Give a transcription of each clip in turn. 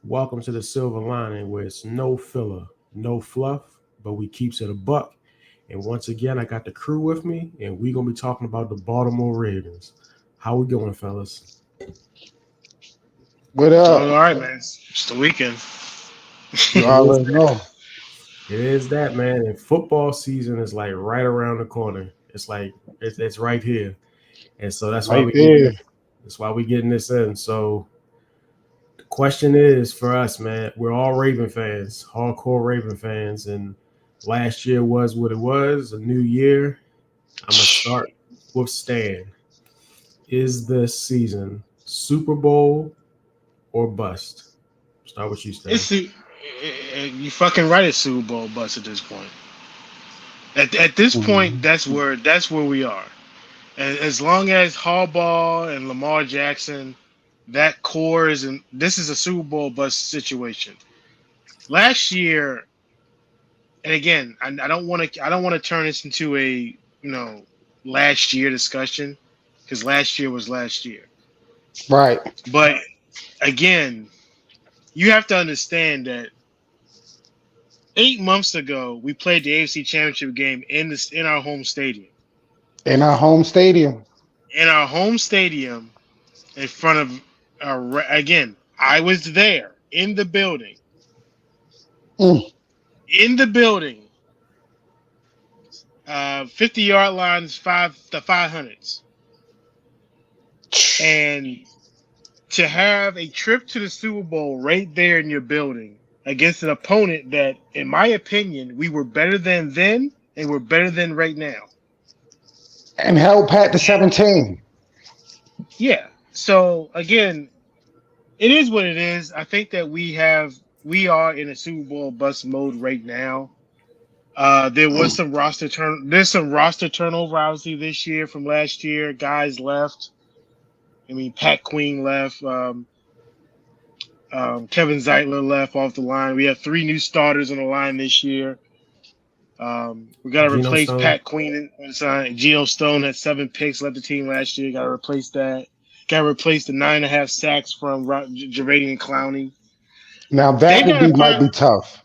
Welcome to the Silver Lining, where it's no filler, no fluff, but we keeps it a buck. And once again, I got the crew with me, and we gonna be talking about the Baltimore Ravens. How we going, fellas? What Doing up? all right, man. It's the weekend. You It is already that. know. It is that, man. And football season is like right around the corner. It's like it's right here, and so that's why Right we getting there. this. That's why we getting this in. So the question is for us, man. We're all Raven fans, hardcore Raven fans, and last year was what it was. A new year. I'm gonna start with Stan. Is this season Super Bowl or bust? Start with you, Stan. You fucking right at Super Bowl bust at this point. At this point, Mhm. that's where we are. And as long as Harbaugh and Lamar Jackson, that core is in, this is a Super Bowl bust situation. Last year, and again, I don't want to turn this into a last year discussion because last year was last year. Right. But again, you have to understand that 8 months ago, we played the AFC Championship game in our home stadium. In our home stadium. In our home stadium, in front of again, I was there Mm. in the building, 50-yard lines, the 500s, and to have a trip to the Super Bowl right there in your building against an opponent that, in my opinion, we were better than then and we're better than right now. And held Pat to 17. Yeah. So again, it is what it is. I think that we are in a Super Bowl bust mode right now. There's some roster turnover obviously this year from last year. Guys left. I mean, Pat Queen left. Kevin Zeitler left off the line. We have three new starters on the line this year. We got to Geno replace Stone. Pat Queen. Geno Stone had 7 picks, led the team last year. Got to replace that. Got to replace the 9.5 sacks from Javadian Clowney. Now They that would got be to might find. be tough.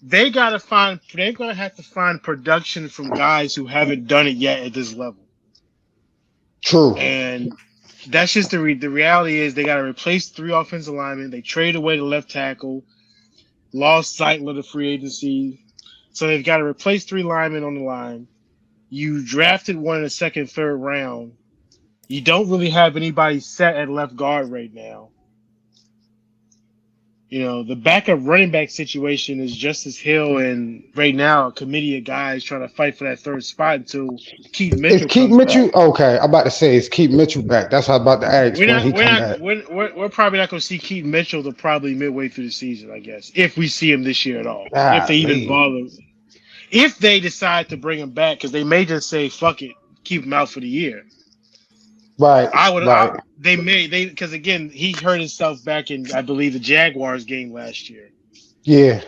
They got to find. They're gonna have to find production from guys who haven't done it yet at this level. True. And that's just the reality is they got to replace three offensive linemen. They trade away the left tackle, lost Zeitler to free agency, so they've got to replace three linemen on the line. You drafted one in the second, third round. You don't really have anybody set at left guard right now. The backup running back situation is Justice Hill, and right now a committee of guys trying to fight for that third spot until Keaton Is Mitchell Keith comes back. Mitchell okay? I'm about to say is Keith Mitchell back. That's what I'm about to ask when he come back. We're probably not going to see Keaton Mitchell till probably midway through the season, I guess, if we see him this year at all. If they even Golly. bother, if they decide to bring him back, because they may just say fuck it, keep him out for the year. Right, right. They may because again he hurt himself back in I believe the Jaguars game last year. Yeah.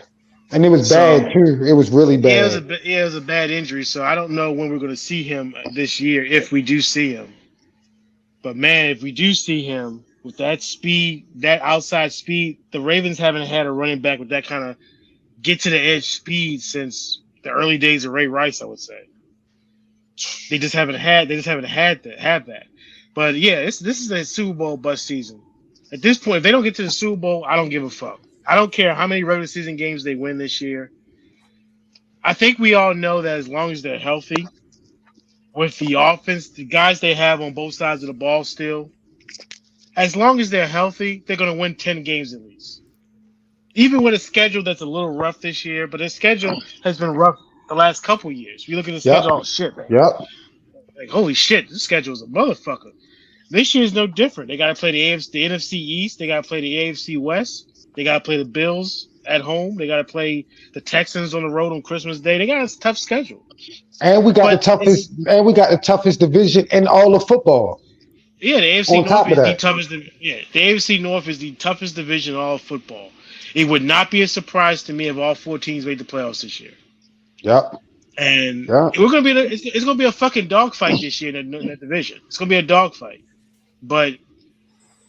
And it was bad So too. It was really bad. it was a bad injury. So I don't know when we're going to see him this year if we do see him. But man, if we do see him with that speed, that outside speed, the Ravens haven't had a running back with that kind of get to the edge speed since the early days of Ray Rice. I would say they just haven't had that. But yeah, this is a Super Bowl bust season. At this point, if they don't get to the Super Bowl, I don't give a fuck. I don't care how many regular season games they win this year. I think we all know that as long as they're healthy, with the offense, the guys they have on both sides of the ball still, as long as they're healthy, they're going to win 10 games at least. Even with a schedule that's a little rough this year, but their schedule has been rough the last couple years. We look at the Yep. schedule, oh shit, man. Yep. Like, holy shit, this schedule is a motherfucker. This year is no different. They got to play the NFC East. They got to play the AFC West. They got to play the Bills at home. They got to play the Texans on the road on Christmas Day. They got a tough schedule. And we got the But it's toughest division in all of football. yeah, the AFC On North top of is the that. toughest. The AFC North is the toughest division in all of football. It would not be a surprise to me if all four teams made the playoffs this year. Yep. And Yep. we're gonna be it's gonna be a fucking dogfight this year in that division. It's gonna be a dogfight. But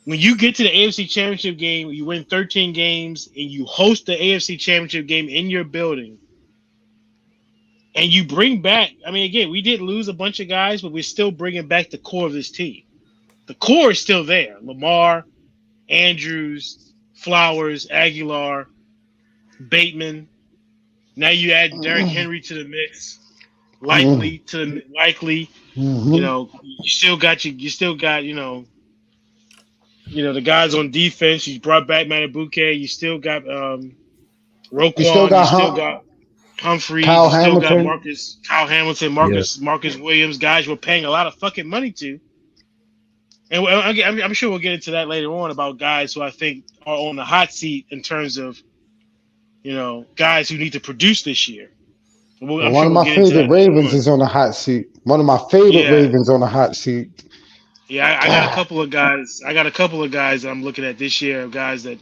when you get to the AFC Championship game, you win 13 games, and you host the AFC Championship game in your building, and you bring back. I mean, again, we did lose a bunch of guys, but we're still bringing back the core of this team. The core is still there. Lamar, Andrews, Flowers, Aguilar, Bateman. Now you add Derrick Henry to the mix. Likely. Mm-hmm. You know, you still got the guys on defense. You brought back Matabuke. You still got Roquan. You still got You still got Humphreys. Kyle You still got Hamilton. Kyle Hamilton, Marcus Williams. Guys we're paying a lot of fucking money to. And I'm sure we'll get into that later on about guys who I think are on the hot seat in terms of, guys who need to produce this year. One of my favorite Ravens is on the hot seat. One of my favorite Ravens on the hot seat. Yeah, I got a couple of guys. That I'm looking at this year. Guys that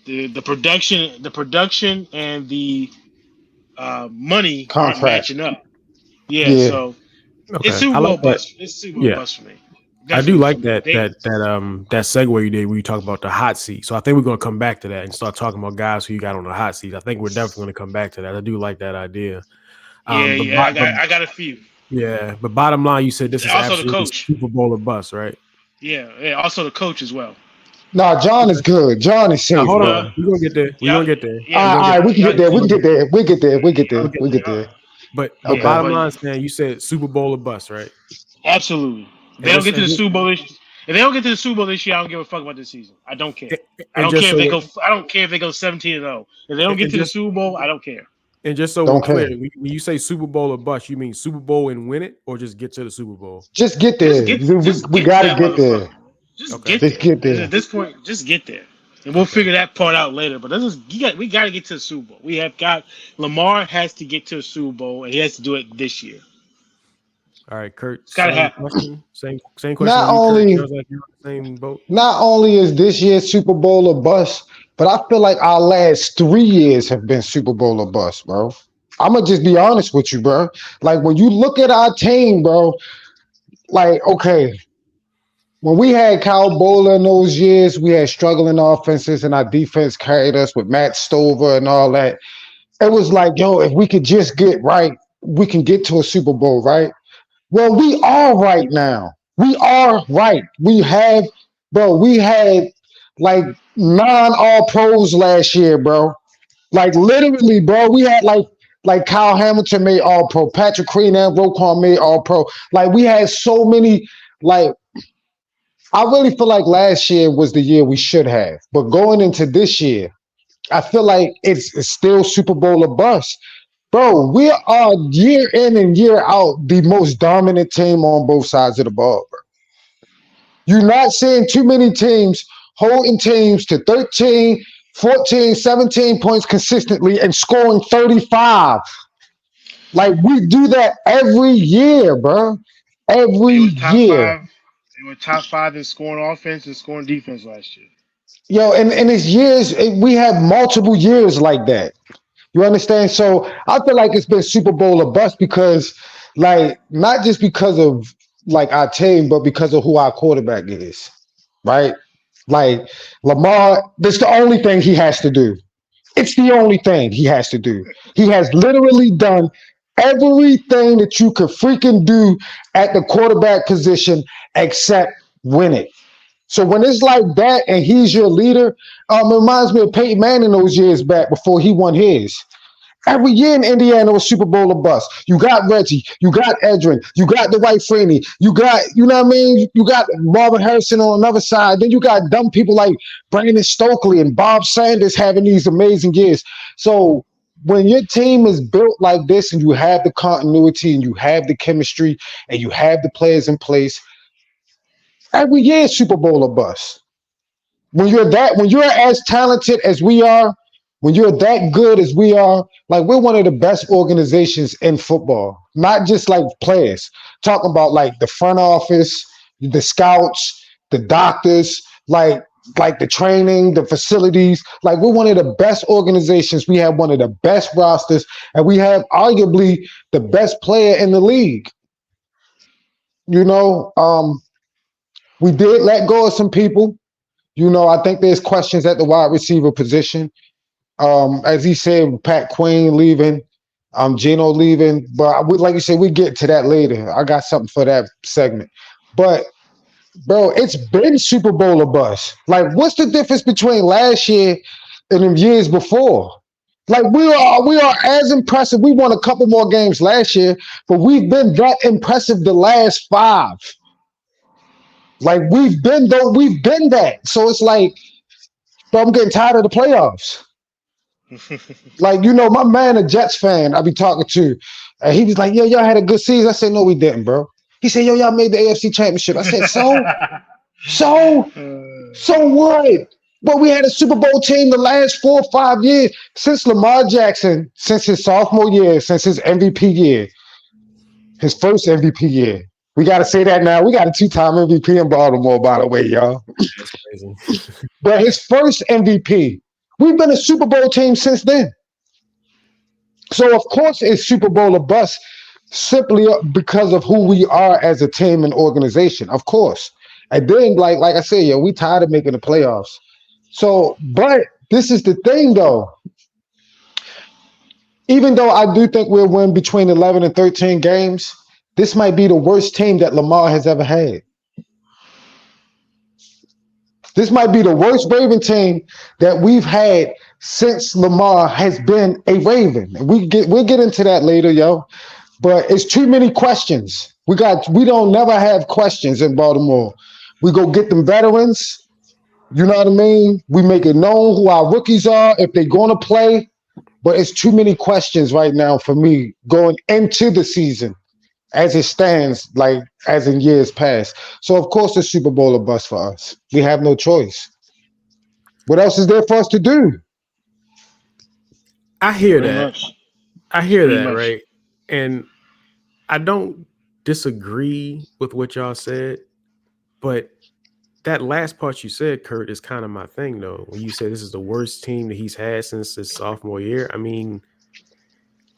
the production and the money aren't matching up. Yeah. So it's Super Bowl bust. It's Super Bowl bust for me. Definitely. I do like that segue you did where you talk about the hot seat. So I think we're going to come back to that and start talking about guys who you got on the hot seat. I think we're definitely going to come back to that. I do like that idea. I got a few. Yeah, but bottom line, you said this is also absolutely the coach. Super Bowl or bust, right? Yeah. Also the coach as well. No, John is good. John is safe. Hold on, we're gonna get there. We're gonna get there. All right, we can get there. We get there. But bottom line, man, you said Super Bowl or bust, right? Absolutely. If they don't get to the Super Bowl this year, I don't give a fuck about this season. I don't care. I don't care if they go 17-0. If they don't get to the Super Bowl, I don't care. And just so we're clear, when you say Super Bowl or bust, you mean Super Bowl and win it, or just get to the Super Bowl? Just get there. We gotta get there. Just get there. At this point, just get there, and we'll figure that part out later. But we got to get to the Super Bowl. We have got Lamar has to get to the Super Bowl, and he has to do it this year. All right, Kurt. It's gotta happen. Same question. Not only same boat. Not only is this year's Super Bowl a bust, but I feel like our last 3 years have been Super Bowl or bust, bro. I'm gonna just be honest with you, bro. Like when you look at our team, bro, like okay, when we had Kyle Bowler in those years, we had struggling offenses, and our defense carried us with Matt Stover and all that. It was like, yo, if we could just get right, we can get to a Super Bowl, right? Well, we are right now. We are right. We had like 9 All-Pros last year, bro. Like literally, bro. We had like Kyle Hamilton made All-Pro, Patrick Queen and Roquan made All-Pro. Like we had so many. Like I really feel like last year was the year we should have, but going into this year, I feel like it's still Super Bowl or bust. Bro, we are year in and year out the most dominant team on both sides of the ball, bro. You're not seeing too many teams holding teams to 13, 14, 17 points consistently and scoring 35. Like, we do that every year, bro. Every year. They were top 5 in scoring offense and scoring defense last year. Yo, and it's years. We have multiple years like that. You understand? So I feel like it's been Super Bowl or bust because, like, not just because of like our team, but because of who our quarterback is, right? Like Lamar, that's the only thing he has to do. It's the only thing he has to do. He has literally done everything that you could freaking do at the quarterback position except win it. So when it's like that and he's your leader, it reminds me of Peyton Manning those years back before he won his. Every year in Indiana was Super Bowl or bust. You got Reggie, you got Edrin, you got Dwight Freeney, you got, you know what I mean? You got Marvin Harrison on another side. Then you got dumb people like Brandon Stokely and Bob Sanders having these amazing years. So when your team is built like this and you have the continuity and you have the chemistry and you have the players in place, every year is Super Bowl or bust. When you're as talented as we are, when you're that good as we are, like we're one of the best organizations in football, not just like players. Talking about like the front office, the scouts, the doctors, like the training, the facilities. Like we're one of the best organizations. We have one of the best rosters, and we have arguably the best player in the league. You know, we did let go of some people. I think there's questions at the wide receiver position. As he said, Pat Queen leaving, Geno leaving. But I would, like you said, we get to that later. I got something for that segment. But bro, it's been Super Bowl or bust. Like, what's the difference between last year and the years before? Like, we are as impressive. We won a couple more games last year, but we've been that impressive the last 5. Like, we've been that. So it's like, bro, I'm getting tired of the playoffs. Like, my man, a Jets fan, I be talking to, and he was like, "Yo, y'all had a good season." I said, "No, we didn't, bro." He said, "Yo, y'all made the AFC Championship." I said, So what? But we had a Super Bowl team the last 4 or 5 years since Lamar Jackson, since his sophomore year, since his MVP year, his first MVP year. We got to say that now. We got a 2-time MVP in Baltimore, by the way, y'all. That's crazy. But his first MVP. We've been a Super Bowl team since then. So, of course, it's Super Bowl or bust simply because of who we are as a team and organization, of course. And then, like I said, we tired of making the playoffs. So, but this is the thing, though. Even though I do think we'll win between 11 and 13 games, this might be the worst team that Lamar has ever had. This might be the worst Raven team that we've had since Lamar has been a Raven. And we'll get into that later, yo. But it's too many questions. We don't never have questions in Baltimore. We go get them veterans. You know what I mean? We make it known who our rookies are, if they're going to play. But it's too many questions right now for me going into the season as it stands, like as in years past. So, of course, the Super Bowl or bust for us. We have no choice. What else is there for us to do? I hear Pretty that. much. I hear Pretty that, much. right? And I don't disagree with what y'all said, but that last part you said, Kurt, is kind of my thing, though. When you say this is the worst team that he's had since his sophomore year, I mean,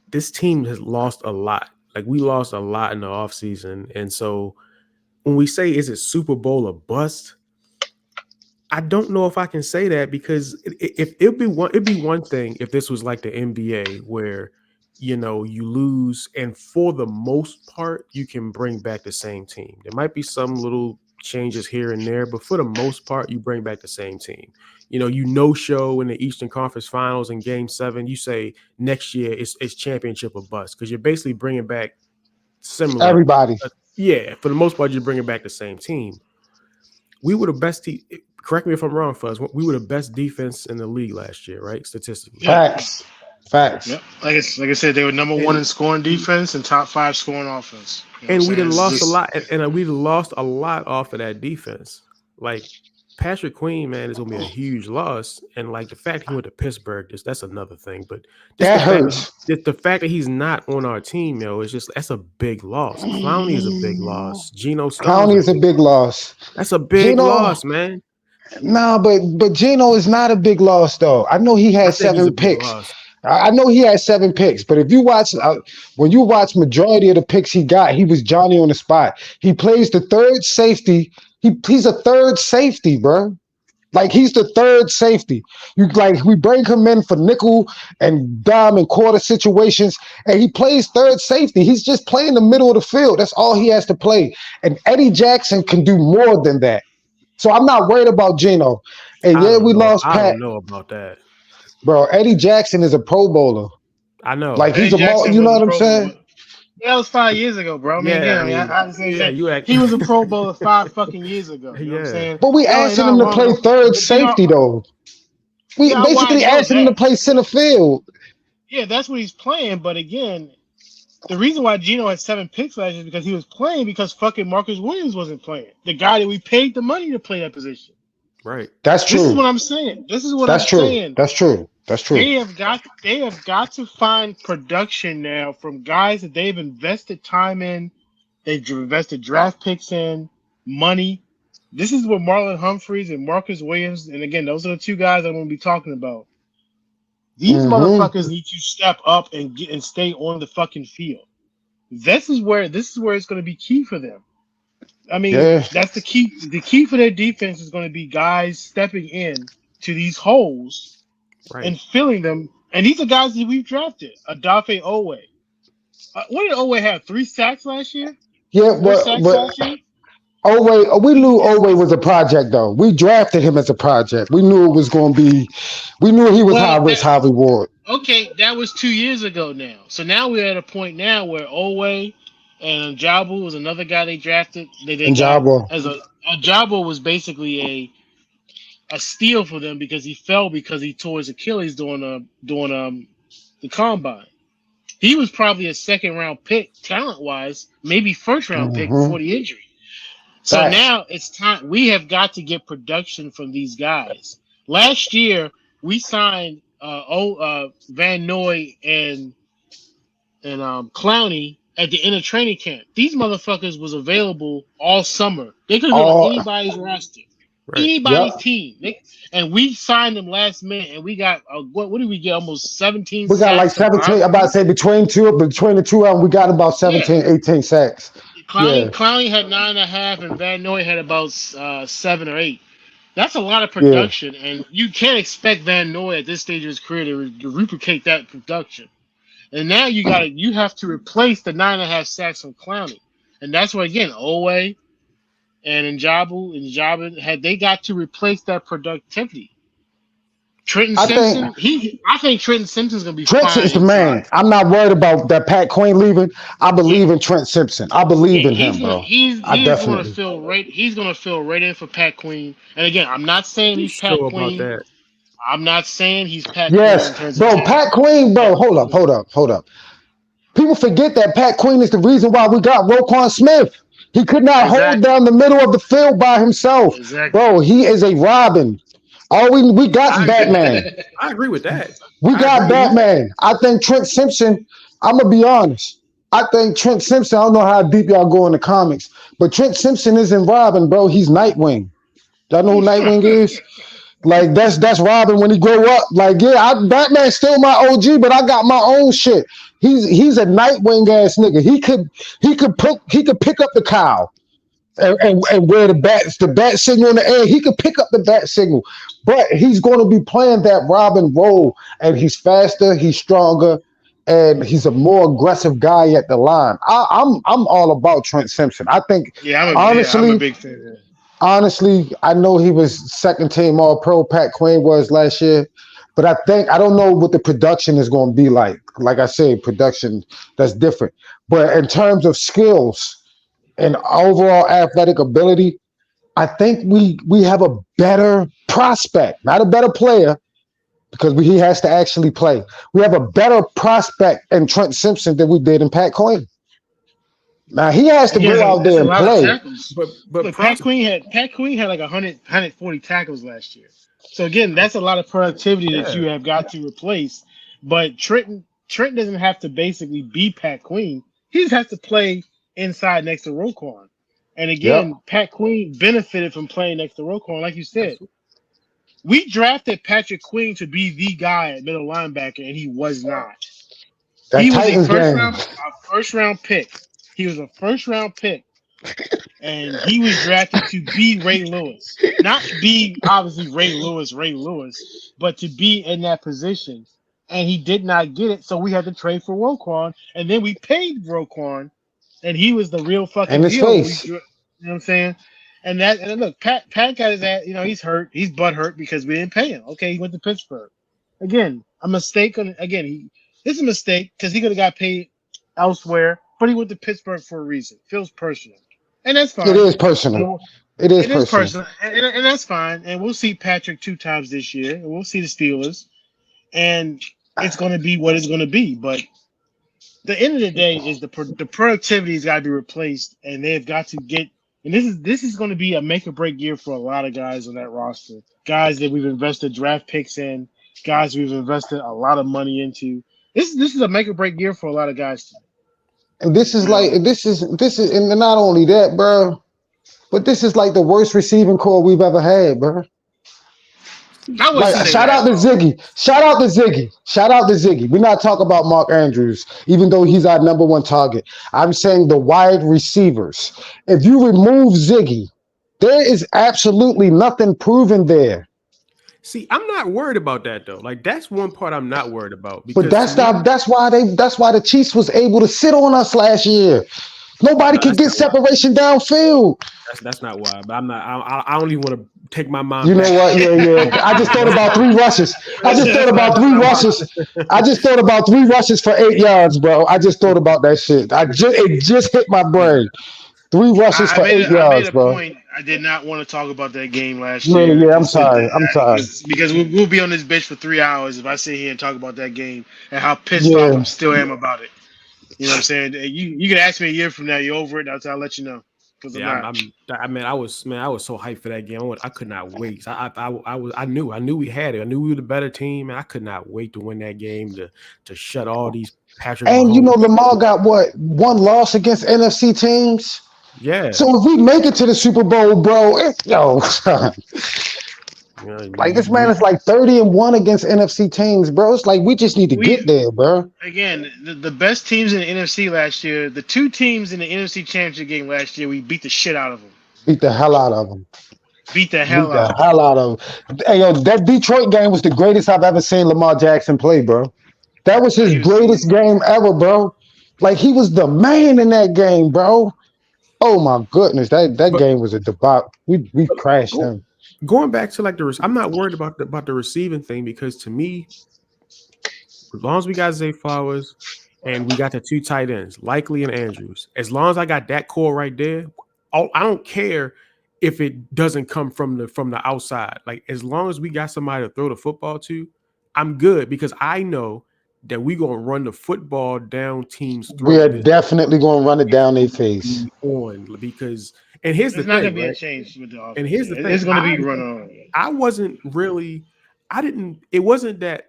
this team has lost a lot. Like, we lost a lot in the offseason. And so when we say, is it Super Bowl or bust? I don't know if I can say that, because if it'd be one thing if this was like the NBA where, you lose and for the most part you can bring back the same team. There might be some little changes here and there, but for the most part you bring back the same team. Show in the Eastern Conference Finals in Game 7, you say next year it's championship or bust, because you're basically bringing back similar. Everybody. Yeah, for the most part you're bringing back the same team. We were the best team. Correct me if I'm wrong, Fuzz. We were the best defense in the league last year, right? Statistically. Facts. Yep. Like I said, they were number 1 in scoring defense and top 5 scoring offense. And we done lost a lot, and we lost a lot off of that defense. Like, Patrick Queen, man, is gonna be a huge loss. And like the fact he went to Pittsburgh, that's another thing. But that hurts. The fact that he's not on our team, that's a big loss. Clowney is a big loss. Geno Clowney is a big loss. That's a big loss, man. No, but Geno is not a big loss, though. I know he had 7 picks. I know he had 7 picks, but if you watch, when you watch majority of the picks he got, he was Johnny on the spot. He plays the third safety. He's a third safety, bro. Like, he's the third safety. We bring him in for nickel and dime and quarter situations, and he plays third safety. He's just playing the middle of the field. That's all he has to play. And Eddie Jackson can do more than that. So I'm not worried about Geno. And we lost Pat. I don't know about that. Bro, Eddie Jackson is a Pro Bowler. I know. Like, he's you know what I'm saying? Yeah, that was 5 years ago, bro. I mean, he was a Pro Bowler 5 fucking years ago. You know what I'm saying? But we asked him to play third safety, though. We basically asked him to play center field. Yeah, that's what he's playing. But again, the reason why Geno had 7 picks last year is because he was playing because fucking Marcus Williams wasn't playing. The guy that we paid the money to play that position. Right. That's true. This is what I'm saying. Saying. That's true. They have got to find production now from guys that they've invested time in. They've invested draft picks in, money. This is what Marlon Humphreys and Marcus Williams, and again, those are the 2 guys I'm going to be talking about. These motherfuckers need to step up and stay on the fucking field. This is where it's going to be key for them. I mean, Yeah, that's the key. The key for their defense is going to be guys stepping in to these holes Right. and filling them. And these are guys that we've drafted. Adafe Owe. What did Owe have? 3 sacks last year? yeah, 4 sacks last year? Owe, we knew Owe was a project though. We drafted him as a project. We knew it was going to be. We knew he was high Well, risk, high reward. okay, that was 2 years ago now. So now we're at a point now where Owe and Jabu was another guy they drafted. They And got Jabba, as a Jabu was basically a steal for them because he fell because he tore his Achilles doing the combine. He was probably a second round pick talent wise, maybe first round pick mm-hmm. before the injury. So Facts. now it's time. We have got to get production from these guys. Last year we signed Van Noy and Clowney at the end of training camp. These motherfuckers was available all summer. They could have been on All, anybody's roster, Right. anybody's yep. team. And we signed them last minute, and we got what did we get? Almost 17 We got like sacks of 17. About to Robinson. say between the two of them, we got about Yeah, 17, 18 sacks. Yeah, Clowney had 9.5, and Van Noy had about 7 or 8. That's a lot of yeah. production, and you can't expect Van Noy at this stage of his career to replicate that production. And now you have to replace the 9.5 sacks from Clowney, and that's where again Owe and Njabu had they got to replace that productivity. Trenton I think Simpson, I think Trenton Simpson's gonna be Trent fine is the inside. man. I'm not worried about that Pat Queen leaving. I Yeah, believe in Trent Simpson. I yeah, believe in him, bro. I he's gonna definitely. fill right. He's gonna fill right in for Pat Queen. And again, I'm not saying You he's Pat sure about Queen. that? I'm not saying he's Pat Queen in Yes, terms of bro. talent. Pat Queen, But bro. Hold up. People forget that Pat Queen is the reason why we got Roquan Smith. He could not hold exactly, down the middle of the field by himself. exactly. Bro, he is a Robin. All we got is I agree. Batman. I agree with that. We I got agree with that. Batman. I think Trent Simpson, I'm gonna be honest. I think Trent Simpson, I don't know how deep y'all go in the comics, but Trent Simpson isn't Robin, bro. He's Nightwing. Y'all know who Nightwing is? Like that's Robin when he grow up. Like, yeah, Batman's still my OG, but I got my own shit. He's a Nightwing ass nigga. He could pick up the cow and wear the bat signal in the air. He could pick up the bat signal, but he's going to be playing that Robin role, and he's faster, he's stronger, and he's a more aggressive guy at the line. I'm all about Trent Simpson. I think I'm a honestly, big fan. honestly, I know he was second team All Pro. Pat Quinn was last year, but I don't know what the production is going to be like. Like I said, production that's different. But in terms of skills and overall athletic ability, I think we have a better prospect, not a better player, because he has to actually play. We have a better prospect in Trent Simpson than we did in Pat Quinn. Now he has to go Again, out that's there a and lot of play. tackles. But Look, Pat Queen had like 140 tackles last year. So again, that's a lot of productivity that yeah, you have got to replace. But Trent doesn't have to basically be Pat Queen. He just has to play inside next to Roquan. And Yep, again, Pat Queen benefited from playing next to Roquan, like you said. absolutely. We drafted Patrick Queen to be the guy at middle linebacker, and he was not. that He was Titans game. a first round pick. He was a first round pick, and he was drafted to be Ray Lewis, not be obviously Ray Lewis, but to be in that position. And he did not get it, so we had to trade for Roquan, and then we paid Roquan, and he was the real In fucking his deal. face. You know what I'm saying? And look, Pat got his ass. He's hurt. He's butt hurt because we didn't pay him. Okay, he went to Pittsburgh. Again, a mistake on again. It's a mistake because he could have got paid elsewhere, but he went to Pittsburgh for a reason. Feels personal, and that's It fine. is personal. And It is it is personal. personal, and that's fine. And we'll see Patrick 2 times this year, and we'll see the Steelers, and it's going to be what it's going to be. But the end of the day is the productivity has got to be replaced, and they've got to get. And this is going to be a make or break year for a lot of guys on that roster. Guys that we've invested draft picks in, guys we've invested a lot of money into. This is a make or break year for a lot of guys. And this is You know, like this is and not only that, bro, but this is like the worst receiving core we've ever had, bro. I wouldn't Like say shout that out to though. Ziggy. Shout out to Ziggy. Shout out to Ziggy. We're not talking about Mark Andrews, even though he's our number one target. I'm saying the wide receivers. If you remove Ziggy, there is absolutely nothing proven there. See, I'm not worried about that though. Like that's one part I'm not worried about But because to that's not me, that's why the Chiefs was able to sit on us last year. Nobody no, could that's get not why. separation downfield. That's not why. But I'm not. I don't even want to take my You mind know back to what? that. Yeah, yeah. I just thought That's about not. three rushes. I just thought about That's three not why. rushes. I just thought about three rushes for 8 yards, bro. I just thought about that shit. It just hit my brain. Three rushes for eight I made yards, a bro. point. I did not want to talk about that game last Yeah, year yeah. I'm and sit sorry. I'm sorry. because we'll be on this bitch for 3 hours if I sit here and talk about that game and how pissed off Yeah, I'm still am about it. You know what I'm saying? You can ask me a year from now. You're over it. I'll let you know because I'm Yeah, not. I mean, I was so hyped for that game. I could not wait. I knew we had it. I knew we were the better team, and I could not wait to win that game to shut all these Patrick and you know Mahomes. Lamar got what one loss against NFC teams. Yeah, So if we make it to the Super Bowl, bro, yo, you know, like this man is like 30-1 against NFC teams, bro. It's like we just need to get We there, bro. again the best teams in the NFC last year. The two teams in the NFC Championship game last year, we beat the shit out of them. Beat the hell out of them. Beat the Beat hell out the of them. hell out of them. Hey, yo, that Detroit game was the greatest I've ever seen Lamar Jackson play, bro. That was his He was greatest game ever, bro. Like he was the man in that game, bro. Oh my goodness, that but, game was a debacle. We but crashed go, them. going back to like I'm not worried about the receiving thing because to me, as long as we got Zay Flowers and we got the two tight ends, Likely and Andrews, as long as I got that core right there, I don't care if it doesn't come from the outside. Like as long as we got somebody to throw the football to, I'm good because I know that we gonna run the football down teams' We are throat. definitely going to run it It's down their gonna face. be on because and here's the There's not thing, gonna be a right? change with the And offense. here's Yeah, the thing. it's gonna be run on. I wasn't really I didn't it wasn't that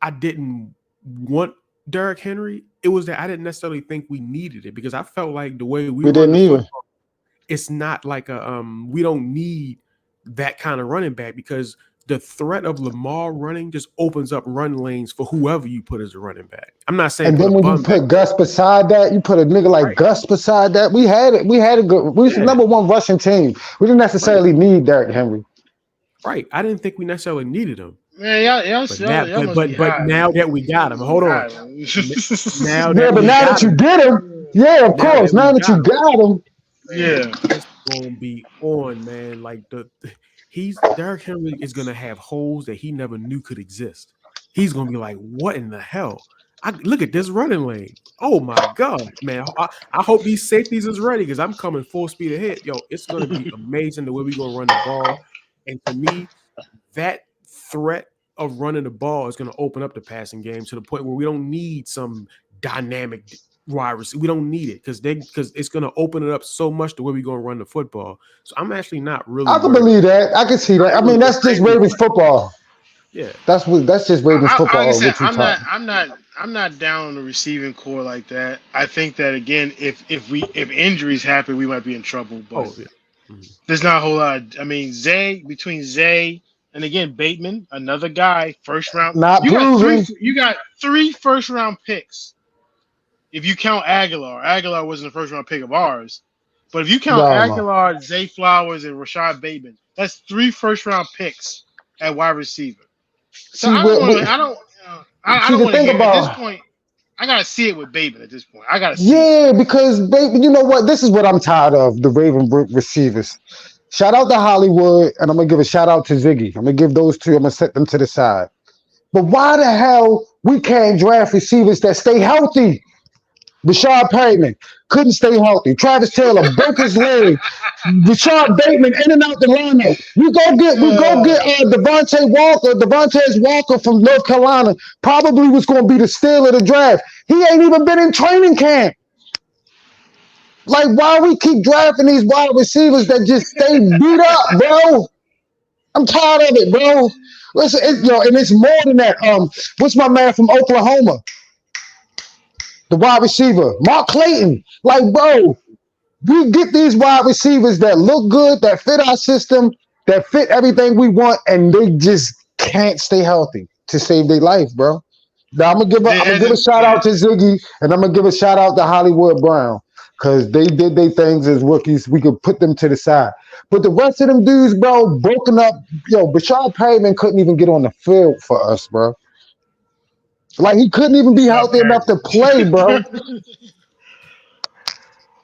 I didn't want Derrick Henry. It was that I didn't necessarily think we needed it because I felt like the way we We run didn't the even. football, it's not like we don't need that kind of running back because the threat of Lamar running just opens up run lanes for whoever you put as a running back. I'm not saying And put a then when you bum back, put Gus beside that, you put a nigga like right? Gus beside that. We had it. We had a good. We was the Yeah, number one rushing team. We didn't right, necessarily need Derrick Henry. right. I didn't think we necessarily needed him, Man, but now, y'all must be but high, now man. that we got him, Must be hold on. high, man. Now Yeah, that but we now that got you him, get him, yeah, of now course. that we Now that got you him. got him, Yeah. Man, it's gonna be on, man. Like he's Derrick Henry is gonna have holes that he never knew could exist. He's gonna be like, what in the hell? I look at this running lane. Oh my god, man. I hope these safeties is ready because I'm coming full speed ahead. Yo, it's gonna be amazing the way we're gonna run the ball. And to me, that threat of running the ball is going to open up the passing game to the point where we don't need some dynamic wide receiver. We don't need it because it's going to open it up so much the way we're going to run the football. So I'm actually not really I can worried believe about that. I can see it. that. I mean, that's I just ain't really Ravens worried. football. Yeah, That's just Ravens Like I football. said, What you talking? I'm not down on the receiving core like that. I think that again, if injuries happen, we might be in trouble. But oh yeah. Mhm. there's not a whole lot. I mean, Zay and again Bateman, another guy, first round. Not proven. You got three first round picks. If you count Aguilar, Aguilar wasn't a first round pick of ours. But if you count No, no. Aguilar, Zay Flowers, and Rashad Bateman, that's three first round picks at wide receiver. So See, I see don't the want to thing hear at this about point. I gotta see it with Bateman at this point. I gotta see it. yeah, because baby, you know what? This is what I'm tired of the Raven receivers. Shout out to Hollywood, and I'm gonna give a shout out to Ziggy. I'm gonna give those two. I'm gonna set them to the side. But why the hell we can't draft receivers that stay healthy? Rashad Perryman couldn't stay healthy. Travis Taylor broke his leg. Rashad Bateman in and out the lineup. We go get Devontae Walker, Devontae Walker from North Carolina. Probably was going to be the steal of the draft. He ain't even been in training camp. Like, why we keep drafting these wide receivers that just stay beat up, bro? I'm tired of it, bro. Listen, and it's more than that. What's my man from Oklahoma? The wide receiver, Mark Clayton. Like, bro, we get these wide receivers that look good, that fit our system, that fit everything we want, and they just can't stay healthy to save their life, bro. Now There I'm gonna give a hasn't, shout yeah. out to Ziggy, and I'm gonna give a shout out to Hollywood Brown because they did their things as rookies. We could put them to the side, but the rest of them dudes, bro, broken up. Yo, Bashard Perryman couldn't even get on the field for us, bro. Like he couldn't even be Rashad healthy enough to Perry. play, bro.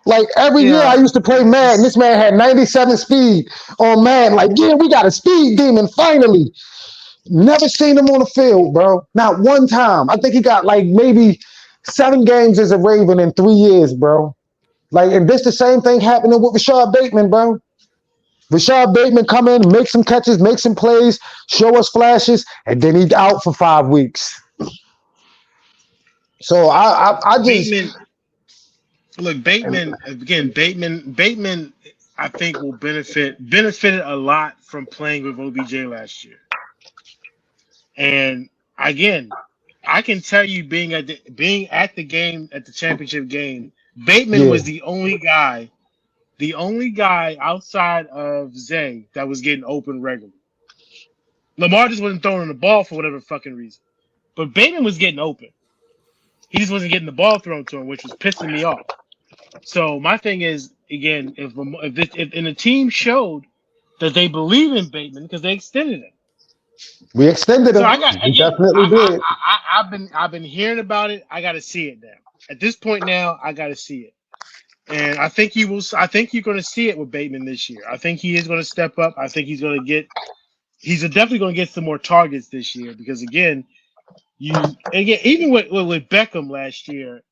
Like every year I Yeah, used to play Madden. This it's, man had 97 speed on Madden. Like, yeah, we got a speed demon finally. Never seen him on the field, bro. Not one time. I think he got like maybe 7 games as a Raven in 3 years, bro. Like, and this the same thing happening with Rashad Bateman, bro. Rashad Bateman come in, make some catches, make some plays, show us flashes, and then he's out for 5 weeks. So I just Bateman. Look, Bateman again. Bateman. I think will benefited a lot from playing with OBJ last year. And again, I can tell you, being at the game at the championship game, Bateman yeah, was the only guy outside of Zay that was getting open regularly. Lamar just wasn't throwing the ball for whatever fucking reason, but Bateman was getting open. He just wasn't getting the ball thrown to him, which was pissing me off. So my thing is, again, if and the team showed that they believe in Bateman because they extended him. we extended So him. I got We again. definitely did. I've been hearing about it. I got to see it now. At this point now, I got to see it, and I think you will. I think you're going to see it with Bateman this year. I think he is going to step up. I think he's going to get. He's definitely going to get some more targets this year because again, even with Beckham last year,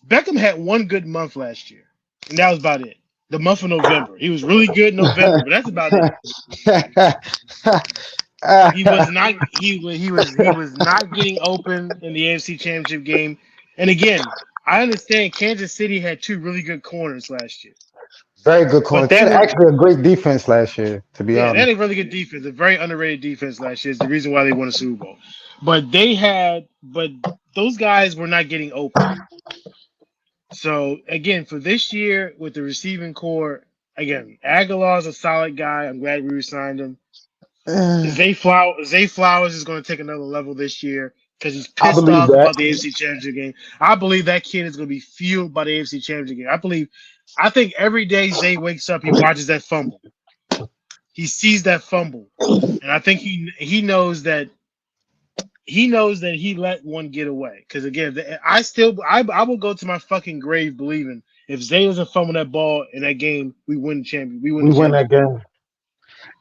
Beckham had one good month last year, and that was about it. The month of November, he was really good in November, but that's about it. He was not. He was not getting open in the AFC Championship game. And again, I understand Kansas City had two really good corners last year, Very good but corner. They they had were actually a great defense last year, to be yeah they honest. had a really good defense, a very underrated defense last year. Is the reason why they won a Super Bowl. But those guys were not getting open. So again, for this year with the receiving core, again, Aguilar's a solid guy. I'm glad we signed him. Zay Flowers is going to take another level this year because he's I pissed believe off that. about the AFC Championship game. I believe that kid is going to be fueled by the AFC Championship game. I think every day Zay wakes up, he watches that fumble. He sees that fumble, and I think he knows that he let one get away. Because again, I will go to my fucking grave believing if Zay doesn't fumble that ball in that game, we win the champion. We win We the win that championship game game.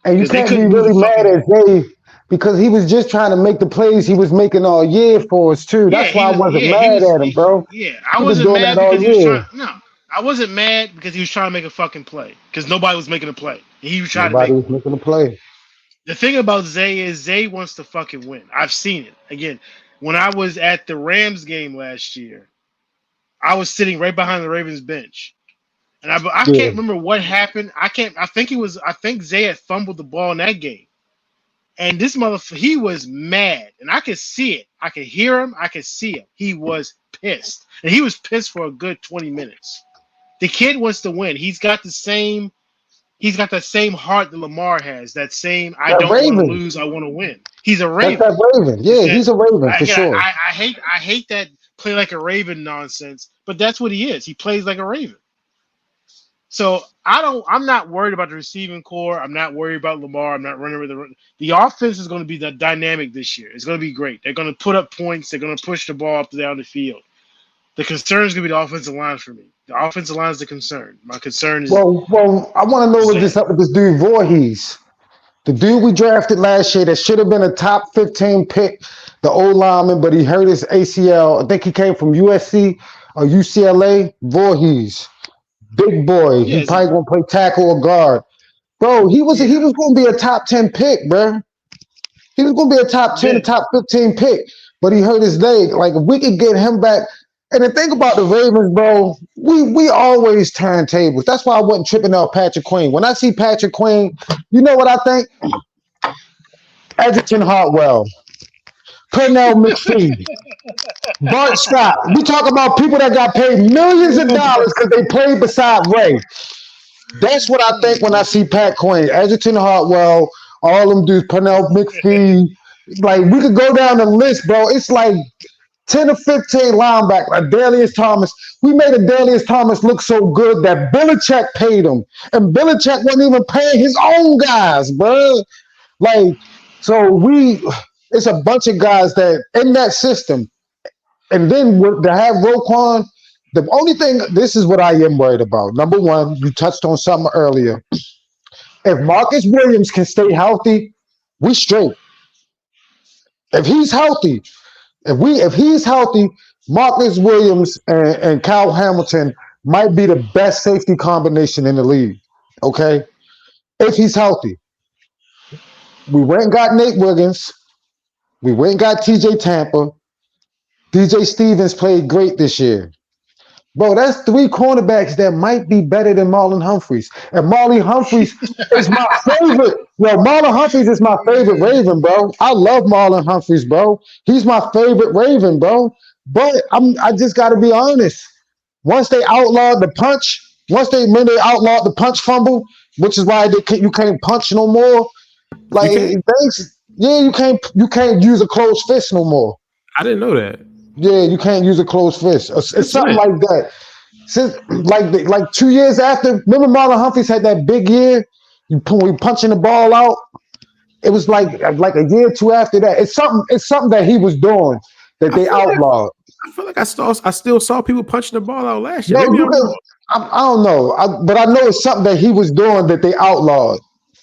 And you because they can't be couldn't move the really mad fucking at ball. Zay because he was just trying to make the plays he was making all year for us too. Yeah, That's why he I was. wasn't Yeah, mad at him, bro. yeah, I He been wasn't doing that mad all because he was year. trying. No, I wasn't mad because he was trying to make a fucking play because nobody was making a play. He was trying to Nobody make was one. making a play. The thing about Zay is Zay wants to fucking win. I've seen it again. When I was at the Rams game last year, I was sitting right behind the Ravens bench, and I Yeah. can't remember what happened. I can't. I think it was. I think Zay had fumbled the ball in that game. And this motherfucker, he was mad, and I could see it. I could hear him. I could see him. He was pissed, and he was pissed for a good 20 minutes. The kid wants to win. He's got the same. He's got that same heart that Lamar has. That same. I That don't want to Raven. lose. I want to win. He's a That's Raven. that Raven. It's Yeah, that. he's a Raven for Again, sure. I hate that play like a Raven nonsense. But that's what he is. He plays like a Raven. So I'm not worried about the receiving core. I'm not worried about Lamar. I'm not running with the offense is going to be the dynamic this year. It's going to be great. They're going to put up points. They're going to push the ball up and down the field. The concern is going to be the offensive line for me. The offensive line is the concern. My concern is Well, I want to know what Zay. this up with this dude Voorhees. The dude we drafted last year that should have been a top 15 pick, the old lineman, but he hurt his ACL. I think he came from USC or UCLA. Voorhees. Big boy. Yeah, He probably gonna play tackle or guard. Bro, he yeah, was gonna be a top 10 pick, bro. He was gonna be a top 10, a yeah. top 15 pick, but he hurt his leg. Like if we could get him back. And the thing about the Ravens, bro, we always turn tables. That's why I wasn't tripping out Patrick Queen. When I see Patrick Queen, you know what I think? Edgerton Hartwell, Pernell McPhee, Bart Scott. We talk about people that got paid millions of dollars because they played beside Ray. That's what I think when I see Pat Quinn, Edgerton Hartwell, all them dudes, Pernell McPhee. Like we could go down the list, bro. It's like 10 or 15 linebackers, like Darius Thomas. We made a Darius Thomas look so good that Belichick paid him. And Belichick wasn't even paying his own guys, bro. Like, it's a bunch of guys that in that system. And then to have Roquan, the only thing, this is what I am worried about. Number one, you touched on something earlier. If Marcus Williams can stay healthy, we straight. If he's healthy, if he's healthy, Marcus Williams and Kyle Hamilton might be the best safety combination in the league. Okay, if he's healthy, we went and got Nate Wiggins, we went and got T.J. Tampa. DJ Stevens played great this year. Bro, that's three cornerbacks that might be better than Marlon Humphreys. And Marlon Humphreys is my favorite. Yo, Marlon Humphreys is my favorite Raven, bro. I love Marlon Humphreys, bro. He's my favorite Raven, bro. But I just got to be honest. Once they outlawed the punch, when they outlawed the punch fumble, which is why you can't punch no more. Like thanks, yeah, you can't use a closed fist no more. I didn't know that. Yeah, you can't use a closed fist. It's something like that. Since like 2 years after, remember Marlon Humphreys had that big year. We punching the ball out. It was like a year or two after that. It's something that he was doing that they outlawed. I feel like I still saw people punching the ball out last year. No, I don't know, but I know it's something that he was doing that they outlawed.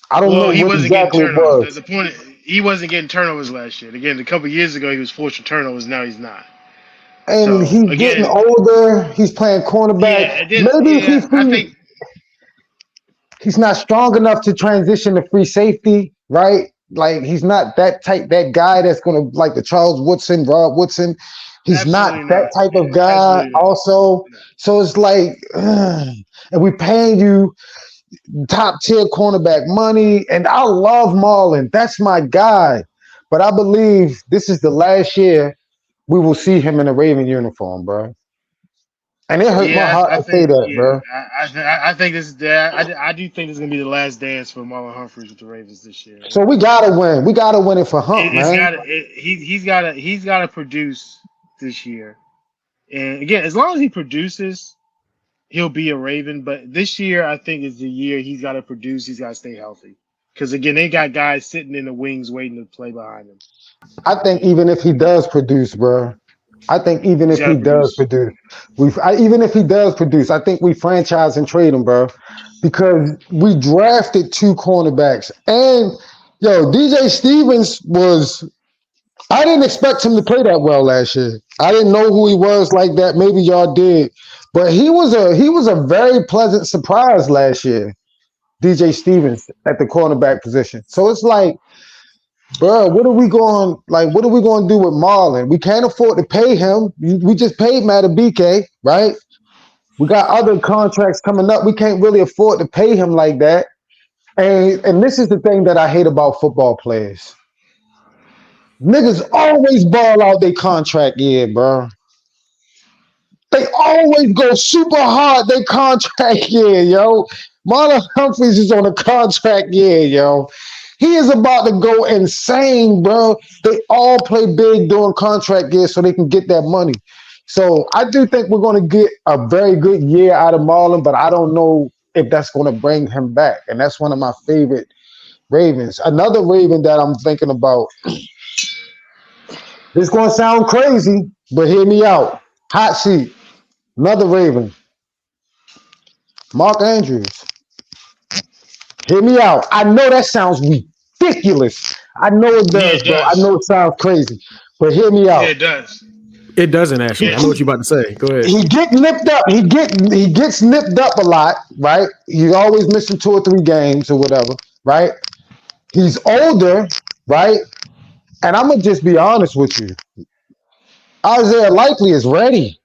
I don't know what exactly it was. The point, he wasn't getting turnovers last year. Again, a couple of years ago, he was forcing turnovers. Now he's not. And he's getting older. He's playing cornerback. Maybe he's not strong enough to transition to free safety, right? Like he's not that guy that's gonna like the Charles Woodson, Rob Woodson. He's not that type of guy. Also, so it's like, and we paying you top tier cornerback money, and I love Marlon. That's my guy. But I believe this is the last year we will see him in a Raven uniform, bro. And it hurt my heart to say that, bro. I think this is I do think this is gonna be the last dance for Marlon Humphreys with the Ravens this year. So we gotta win. We gotta win it for Hump, man. He's gotta produce this year. And again, as long as he produces, he'll be a Raven. But this year, I think is the year he's got to produce. He's got to stay healthy. Because again, they got guys sitting in the wings waiting to play behind him. I think even if he does produce, bro. I think even if he does produce, I think we franchise and trade him, bro. Because we drafted 2 cornerbacks. And, DJ Stevens I didn't expect him to play that well last year. I didn't know who he was like that. Maybe y'all did. But he was a very pleasant surprise last year, DJ Stevens at the cornerback position. So it's like, bro, what are we going to do with Marlon? We can't afford to pay him. We just paid Matabike, right? We got other contracts coming up. We can't really afford to pay him like that. And this is the thing that I hate about football players. Niggas always ball out their contract year, bro. They always go super hard their contract year, yo. Marlon Humphreys is on a contract year, yo. He is about to go insane, bro. They all play big during contract year so they can get that money. So I do think we're going to get a very good year out of Marlon, but I don't know if that's going to bring him back. And that's one of my favorite Ravens. Another Raven that I'm thinking about. This is going to sound crazy, but hear me out. Hot seat. Another Raven. Mark Andrews. Hear me out. I know that sounds ridiculous. I know it does, bro. I know it sounds crazy. But hear me out. Yeah, it does. It doesn't actually. I know what you're about to say. Go ahead. He gets nipped up. He gets nipped up a lot, right? He's always missing 2 or 3 games or whatever, right? He's older, right? And I'm gonna just be honest with you. Isaiah Likely is ready.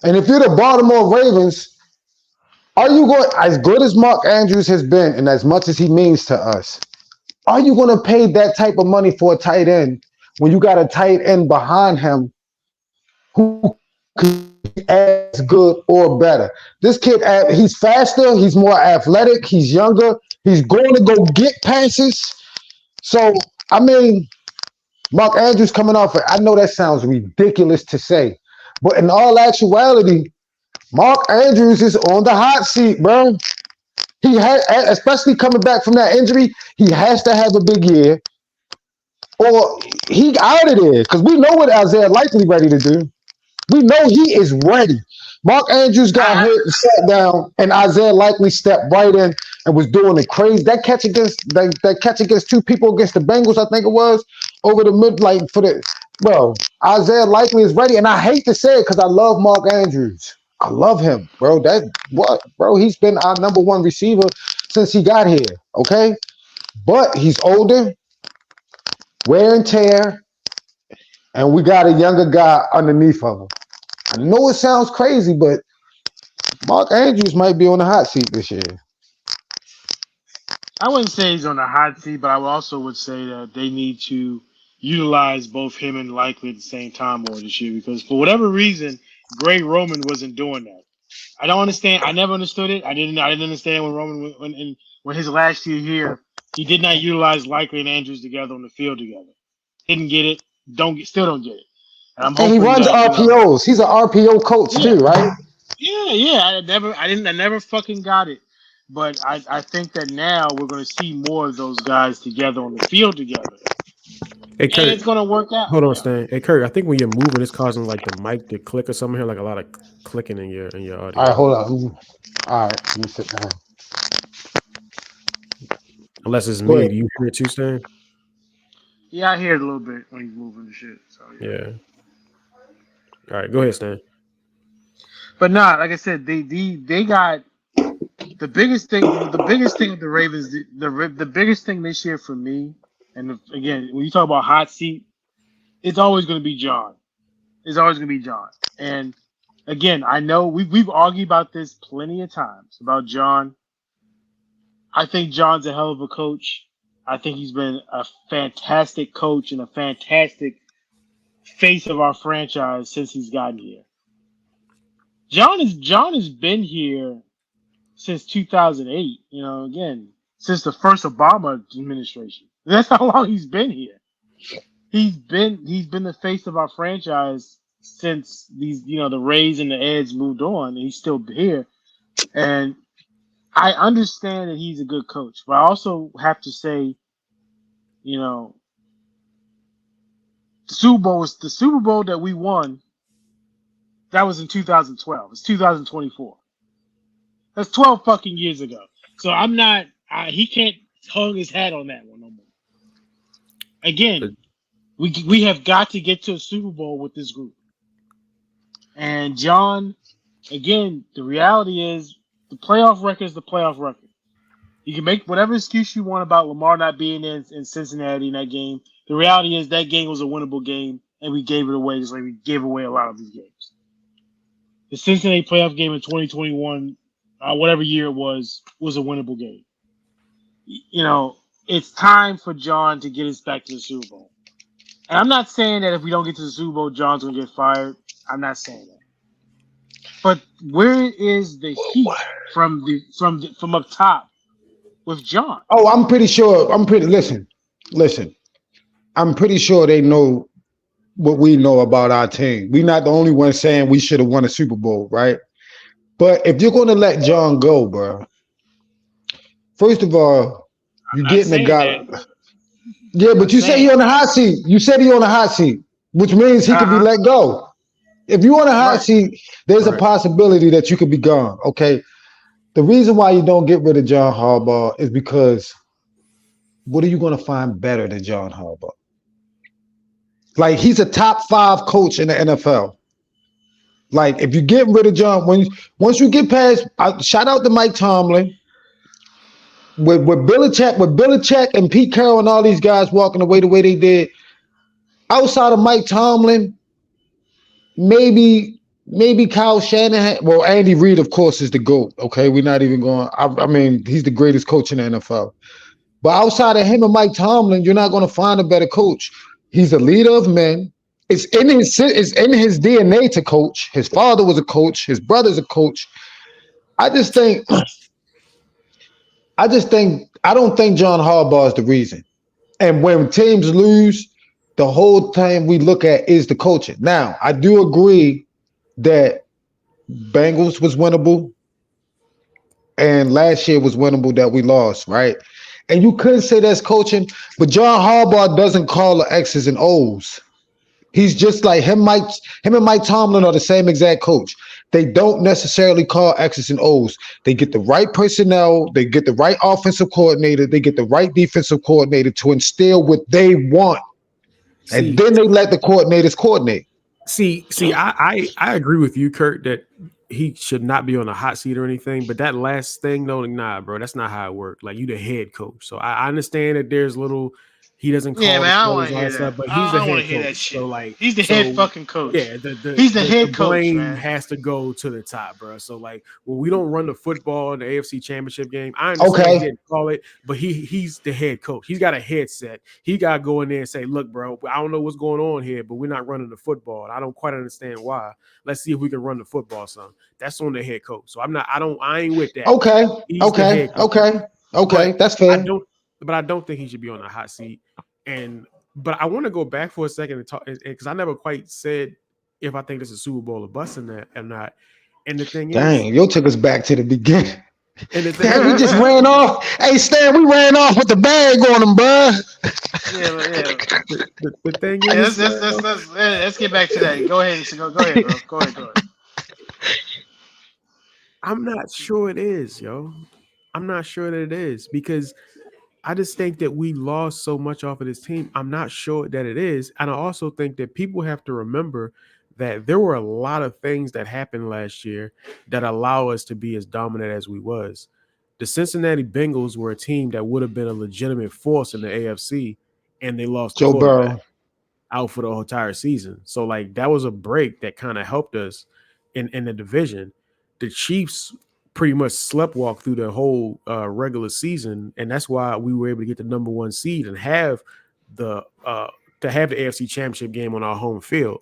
And if you're the Baltimore Ravens, are you going, as good as Mark Andrews has been and as much as he means to us, are you going to pay that type of money for a tight end when you got a tight end behind him who can as good or better. This kid, he's faster, he's more athletic, he's younger, he's going to go get passes. So, I mean, Mark Andrews coming off it. I know that sounds ridiculous to say, but in all actuality, Mark Andrews is on the hot seat, bro. He had, especially coming back from that injury, he has to have a big year, or he out of there. Because we know what Isaiah Likely ready to do. We know he is ready. Mark Andrews got I, hurt and sat down, and Isaiah Likely stepped right in and was doing it crazy. That catch against two people against the Bengals, I think it was, over the mid, like for the bro. Isaiah Likely is ready, and I hate to say it because I love Mark Andrews. I love him, bro. That what, bro? He's been our number one receiver since he got here. Okay, but he's older, wear and tear, and we got a younger guy underneath of him. I know it sounds crazy, but Mark Andrews might be on the hot seat this year. I wouldn't say he's on the hot seat, but I also would say that they need to utilize both him and Likely at the same time more this year because for whatever reason, Greg Roman wasn't doing that. I don't understand. I never understood it. I didn't understand when Roman when his last year here, he did not utilize Likely and Andrews together on the field together. Didn't get it. Still don't get it. And I'm And he hoping runs that RPOs. He's an RPO coach yeah, too, right? yeah. I never fucking got it. But I think that now we're going to see more of those guys together on the field together, Hey and Kurt, it's going to work out. hold on, Yeah. Stan. Hey Kurt, I think when you're moving, it's causing like the mic to click or something here, like a lot of clicking in your All right, audio. hold on. All right, let me sit down. Unless it's Go me. ahead. Do you hear it too, Stan? Yeah, I hear it a little bit when he's moving and shit. So yeah. Yeah. All right, go ahead, Stan. But nah, like I said, they got the biggest thing. The biggest thing with the Ravens, the biggest thing this year for me, and again, when you talk about hot seat, it's always going to be John. It's always going to be John. And again, I know we've argued about this plenty of times about John. I think John's a hell of a coach. I think he's been a fantastic coach and a fantastic face of our franchise since he's gotten here. John has been here since 2008. You know, again, since the first Obama administration. That's how long he's been here. He's been the face of our franchise since the Rays and the Eds moved on. And he's still here, and I understand that he's a good coach, but I also have to say, you know, the Super Bowl that we won. That was in 2012. It's 2024. That's 12 fucking years ago. So I'm not. He can't hang his hat on that one no more. Again, we have got to get to a Super Bowl with this group. And John, again, the reality is the playoff record is the playoff record. You can make whatever excuse you want about Lamar not being in Cincinnati in that game. The reality is that game was a winnable game, and we gave it away just like we gave away a lot of these games. The Cincinnati playoff game in 2021, whatever year it was a winnable game. You know, it's time for John to get us back to the Super Bowl. And I'm not saying that if we don't get to the Super Bowl, John's going to get fired. I'm not saying that. But where is the heat from up top with John? Oh, I'm pretty sure. Listen. I'm pretty sure they know what we know about our team. We're not the only ones saying we should have won a Super Bowl, right? But if you're going to let John go, bro, first of all, you're getting a guy. That. Yeah, but you say he on the hot seat. You said he on the hot seat, which means he could be let go. If you on a hot seat, there's a possibility that you could be gone. Okay. The reason why you don't get rid of John Harbaugh is because what are you going to find better than John Harbaugh? Like, he's a top 5 coach in the NFL. Like, if you get rid of John, once you get past, shout out to Mike Tomlin. With Belichick and Pete Carroll and all these guys walking away the way they did, outside of Mike Tomlin, maybe Kyle Shanahan. Well, Andy Reid, of course, is the GOAT. Okay, we're not even going. I mean, he's the greatest coach in the NFL. But outside of him and Mike Tomlin, you're not going to find a better coach. He's a leader of men. It's in his DNA to coach. His father was a coach. His brother's a coach. I just think I don't think John Harbaugh is the reason. And when teams lose, the whole time we look at is the coaching. Now, I do agree that Bengals was winnable and last year was winnable that we lost, right? And you couldn't say that's coaching, but John Harbaugh doesn't call the X's and O's. He's just like him and Mike Tomlin are the same exact coach. They don't necessarily call X's and O's. They get the right personnel, they get the right offensive coordinator, they get the right defensive coordinator to instill what they want. And then they let the coordinators coordinate. I agree with you, Kurt, that he should not be on a hot seat or anything. But that last thing, though, nah, bro, that's not how it works. Like, you the head coach, so I understand that there's little. He doesn't call yeah, man. I don't plays want to all hear that stuff, that. but he's I the don't want head to hear coach. that shit. So like, he's the head fucking coach. Yeah, he's the head coach. Blame Man. has to go to the top, bro. So like, when we don't run the football in the AFC Championship game, I understand he didn't call it, but he's the head coach. He's got a headset. He got to go in there and say, "Look, bro, I don't know what's going on here, but we're not running the football. I don't quite understand why. Let's see if we can run the football, son." That's on the head coach. So I ain't with that. Okay. But that's fair. I don't think he should be on a hot seat. But I want to go back for a second and talk, because I never quite said if I think this is Super Bowl or bust in that or not. And the thing is, you took us back to the beginning. And the thing we just ran off. Hey, Stan, we ran off with the bag on him, bro. Yeah. The thing is, let's get back to that. Go ahead, bro. Go ahead. I'm not sure it is, yo. I'm not sure that it is, because I just think that we lost so much off of this team. I'm not sure that it is. And I also think that people have to remember that there were a lot of things that happened last year that allow us to be as dominant as we was. The Cincinnati Bengals were a team that would have been a legitimate force in the AFC, and they lost Joe Burrow out for the whole entire season. So like, that was a break that kind of helped us in the division. The Chiefs pretty much sleptwalk through the whole regular season, and that's why we were able to get the number 1 seed and have the AFC Championship game on our home field.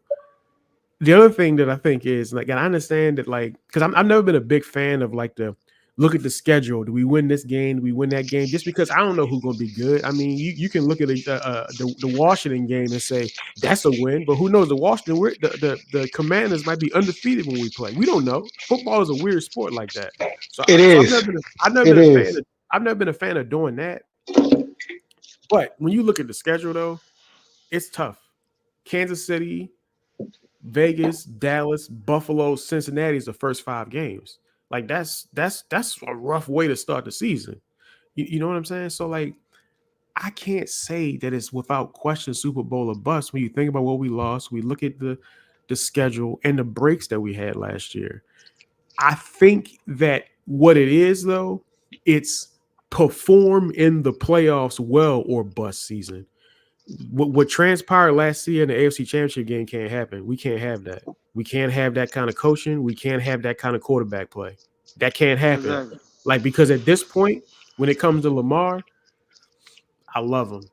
The other thing that I think is, like, and I understand that, like, because I've never been a big fan of like the look at the schedule. Do we win this game? Do we win that game? Just because I don't know who's going to be good. I mean, you can look at the Washington game and say that's a win, but who knows? The Commanders might be undefeated when we play. We don't know. Football is a weird sport like that. So I've never been a fan of doing that. But when you look at the schedule, though, it's tough. Kansas City, Vegas, Dallas, Buffalo, Cincinnati is the first 5 games. Like, that's a rough way to start the season. You know what I'm saying? So like, I can't say that it's without question Super Bowl or bust. When you think about what we lost, we look at the schedule and the breaks that we had last year. I think that what it is, though, it's perform in the playoffs well or bust season. What transpired last year in the AFC Championship game can't happen. We can't have that. We can't have that kind of coaching. We can't have that kind of quarterback play. That can't happen. Exactly. Like, because at this point, when it comes to Lamar, I love him.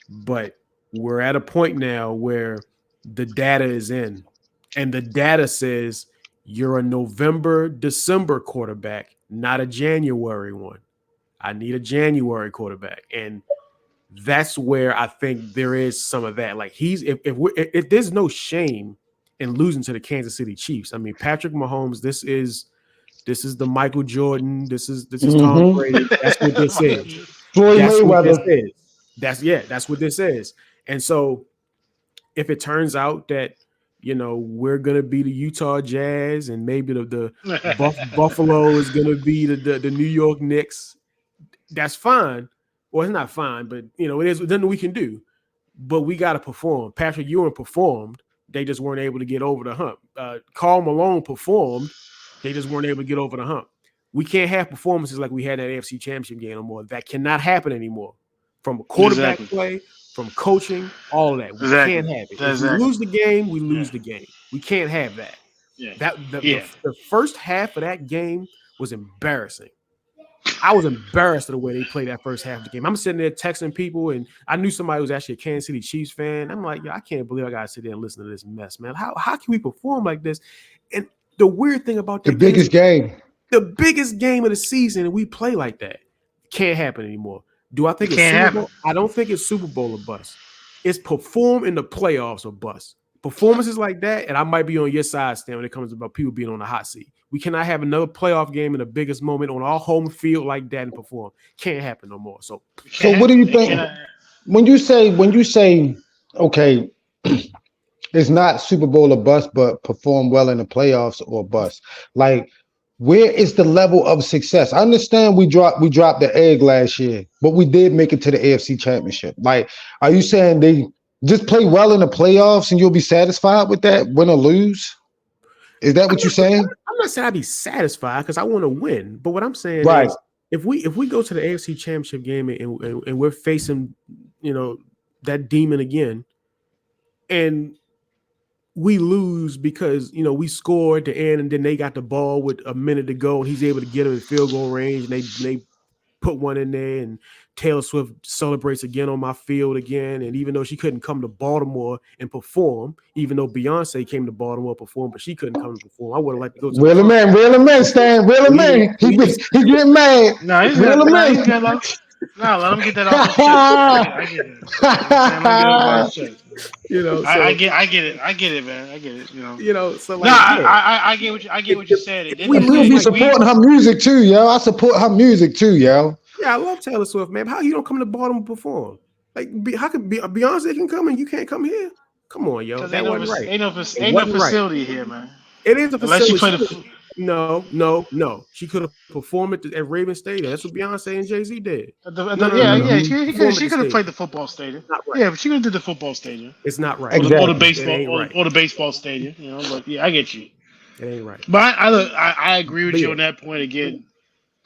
But we're at a point now where the data is in. And the data says you're a November, December quarterback, not a January one. I need a January quarterback. And that's where I think there is some of that. Like, if there's no shame in losing to the Kansas City Chiefs. I mean, Patrick Mahomes, this is the Michael Jordan. This is Tom Brady. That's what this is. That's what this is. And so if it turns out that, you know, we're gonna be the Utah Jazz and maybe the Buffalo is gonna be the New York Knicks, that's fine. Well, it's not fine, but, you know, it is. Nothing we can do. But we got to perform. Patrick Ewing performed. They just weren't able to get over the hump. Karl Malone performed. They just weren't able to get over the hump. We can't have performances like we had at AFC Championship game no more. That cannot happen anymore. From a quarterback play, from coaching, all of that. We can't have it. If we lose the game, we lose the game. We can't have that. Yeah. The first half of that game was embarrassing. I was embarrassed of the way they played that first half of the game. I'm sitting there texting people, and I knew somebody was actually a Kansas City Chiefs fan. I'm like, yo, I can't believe I gotta sit there and listen to this mess, man. How can we perform like this? And the weird thing about The that game, biggest game. the biggest game of the season, and we play like that. Can't happen anymore. Do I think It it's can't Super happen. Bowl? I don't think it's Super Bowl or bust. It's perform in the playoffs or bust. Performances like that, and I might be on your side, Stan, when it comes about people being on the hot seat. We cannot have another playoff game in the biggest moment on our home field like that and perform. Can't happen no more. So So what do you It think cannot. when you say okay, it's not Super Bowl or bust, but perform well in the playoffs or bust? Like, where is the level of success? I understand we dropped the egg last year, but we did make it to the AFC Championship. Like, are you saying they just play well in the playoffs and you'll be satisfied with that, win or lose? Is that what you're saying? I'm not saying I'd be satisfied because I want to win. But what I'm saying Right. is if we go to the AFC Championship game and we're facing, that demon again, and we lose because we score at the end and then they got the ball with a minute to go and he's able to get him in field goal range and they put one in there and Taylor Swift celebrates again on my field again. And even though she couldn't come to Baltimore and perform, even though Beyonce came to Baltimore to perform, but she couldn't come to perform. I would have liked to go to Reel him in, Stan. Reel him in. He getting mad. No, he's Reel got. him No, in. he's got. No, let him get that off his chest. I get it. Let him get it off his chest. So, I get it, man. I get it. So No, I get what you said. It We didn't will be like supporting her music too, yo. I support her music too, yo. yeah, I love Taylor Swift, man. How you don't come to Baltimore to perform? Like, how could Beyonce can come and you can't come here? Come on, yo, that wasn't right. Ain't no facility here, man. It is a Unless you facility. play the. No. She could have performed at Ravens Stadium. That's what Beyonce and Jay-Z did. Yeah. She could have played the stadium. football stadium. Right. Yeah, but she could have did the football stadium. It's not right. Exactly. Or the baseball, It ain't right. or the baseball stadium. But yeah, I get you. It ain't right. But I agree with you on that point again.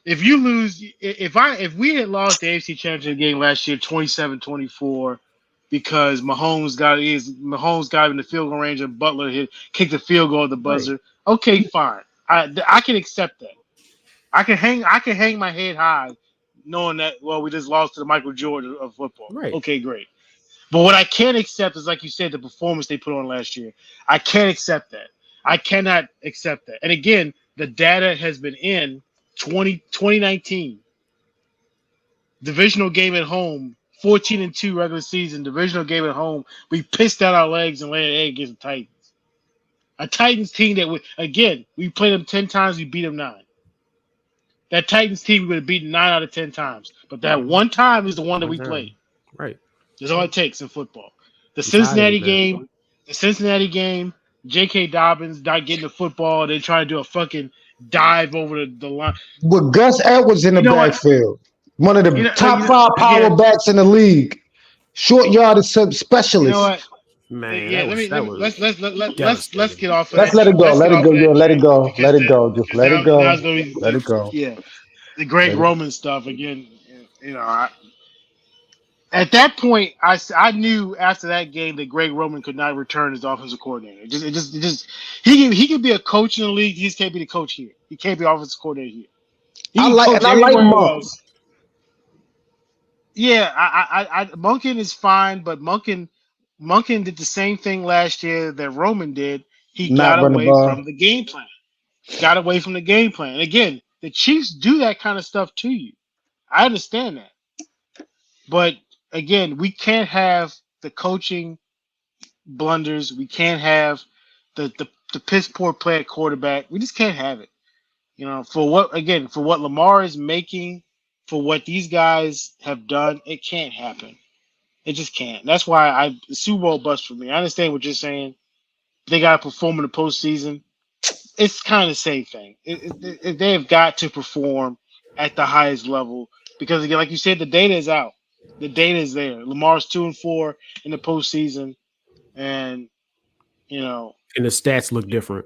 If you lose, if we had lost the AFC Championship game last year, 27-24, because Mahomes got in the field goal range and Butler kicked the field goal at the buzzer. Right. Okay, fine. I can accept that. I can hang my head high, knowing that we just lost to the Michael Jordan of football. Right. Okay, great. But what I can't accept is, like you said, the performance they put on last year. I can't accept that. I cannot accept that. And again, the data has been in 2019. Divisional game at home, 14-2 regular season, divisional game at home. We pissed out our legs and laid an egg against the Titans. A Titans team that, we played them 10 times, we beat them 9. That Titans team we would have beaten 9 out of 10 times. But that one time is the one that we played. Right. That's all it takes in football. The Cincinnati game, J.K. Dobbins not getting the football. They try to do a fucking dive over the line. With Gus Edwards in the backfield. One of the top 5 power backs in the league. Short yardage specialist. You know what? Man, Yeah, let's get off of Let's that. let it go. Let it go. Yeah, let it go. Let it go. Just let it go. Let it go. Yeah. The Greg Roman stuff again, at that point, I knew after that game that Greg Roman could not return as offensive coordinator. He could be a coach in the league. He just can't be the coach here. He can't be offensive coordinator here. I like Monk. Yeah, I Monken is fine, but Monken did the same thing last year that Roman did. He got away from the game plan. And again, the Chiefs do that kind of stuff to you. I understand that. But again, we can't have the coaching blunders. We can't have the piss poor play at quarterback. We just can't have it. For what Lamar is making, for what these guys have done, it can't happen. It just can't. That's why Super Bowl bust for me. I understand what you're saying. They got to perform in the postseason. It's kind of the same thing. They have got to perform at the highest level because, again, like you said, the data is out. The data is there. Lamar's 2-4 in the postseason, and and the stats look different.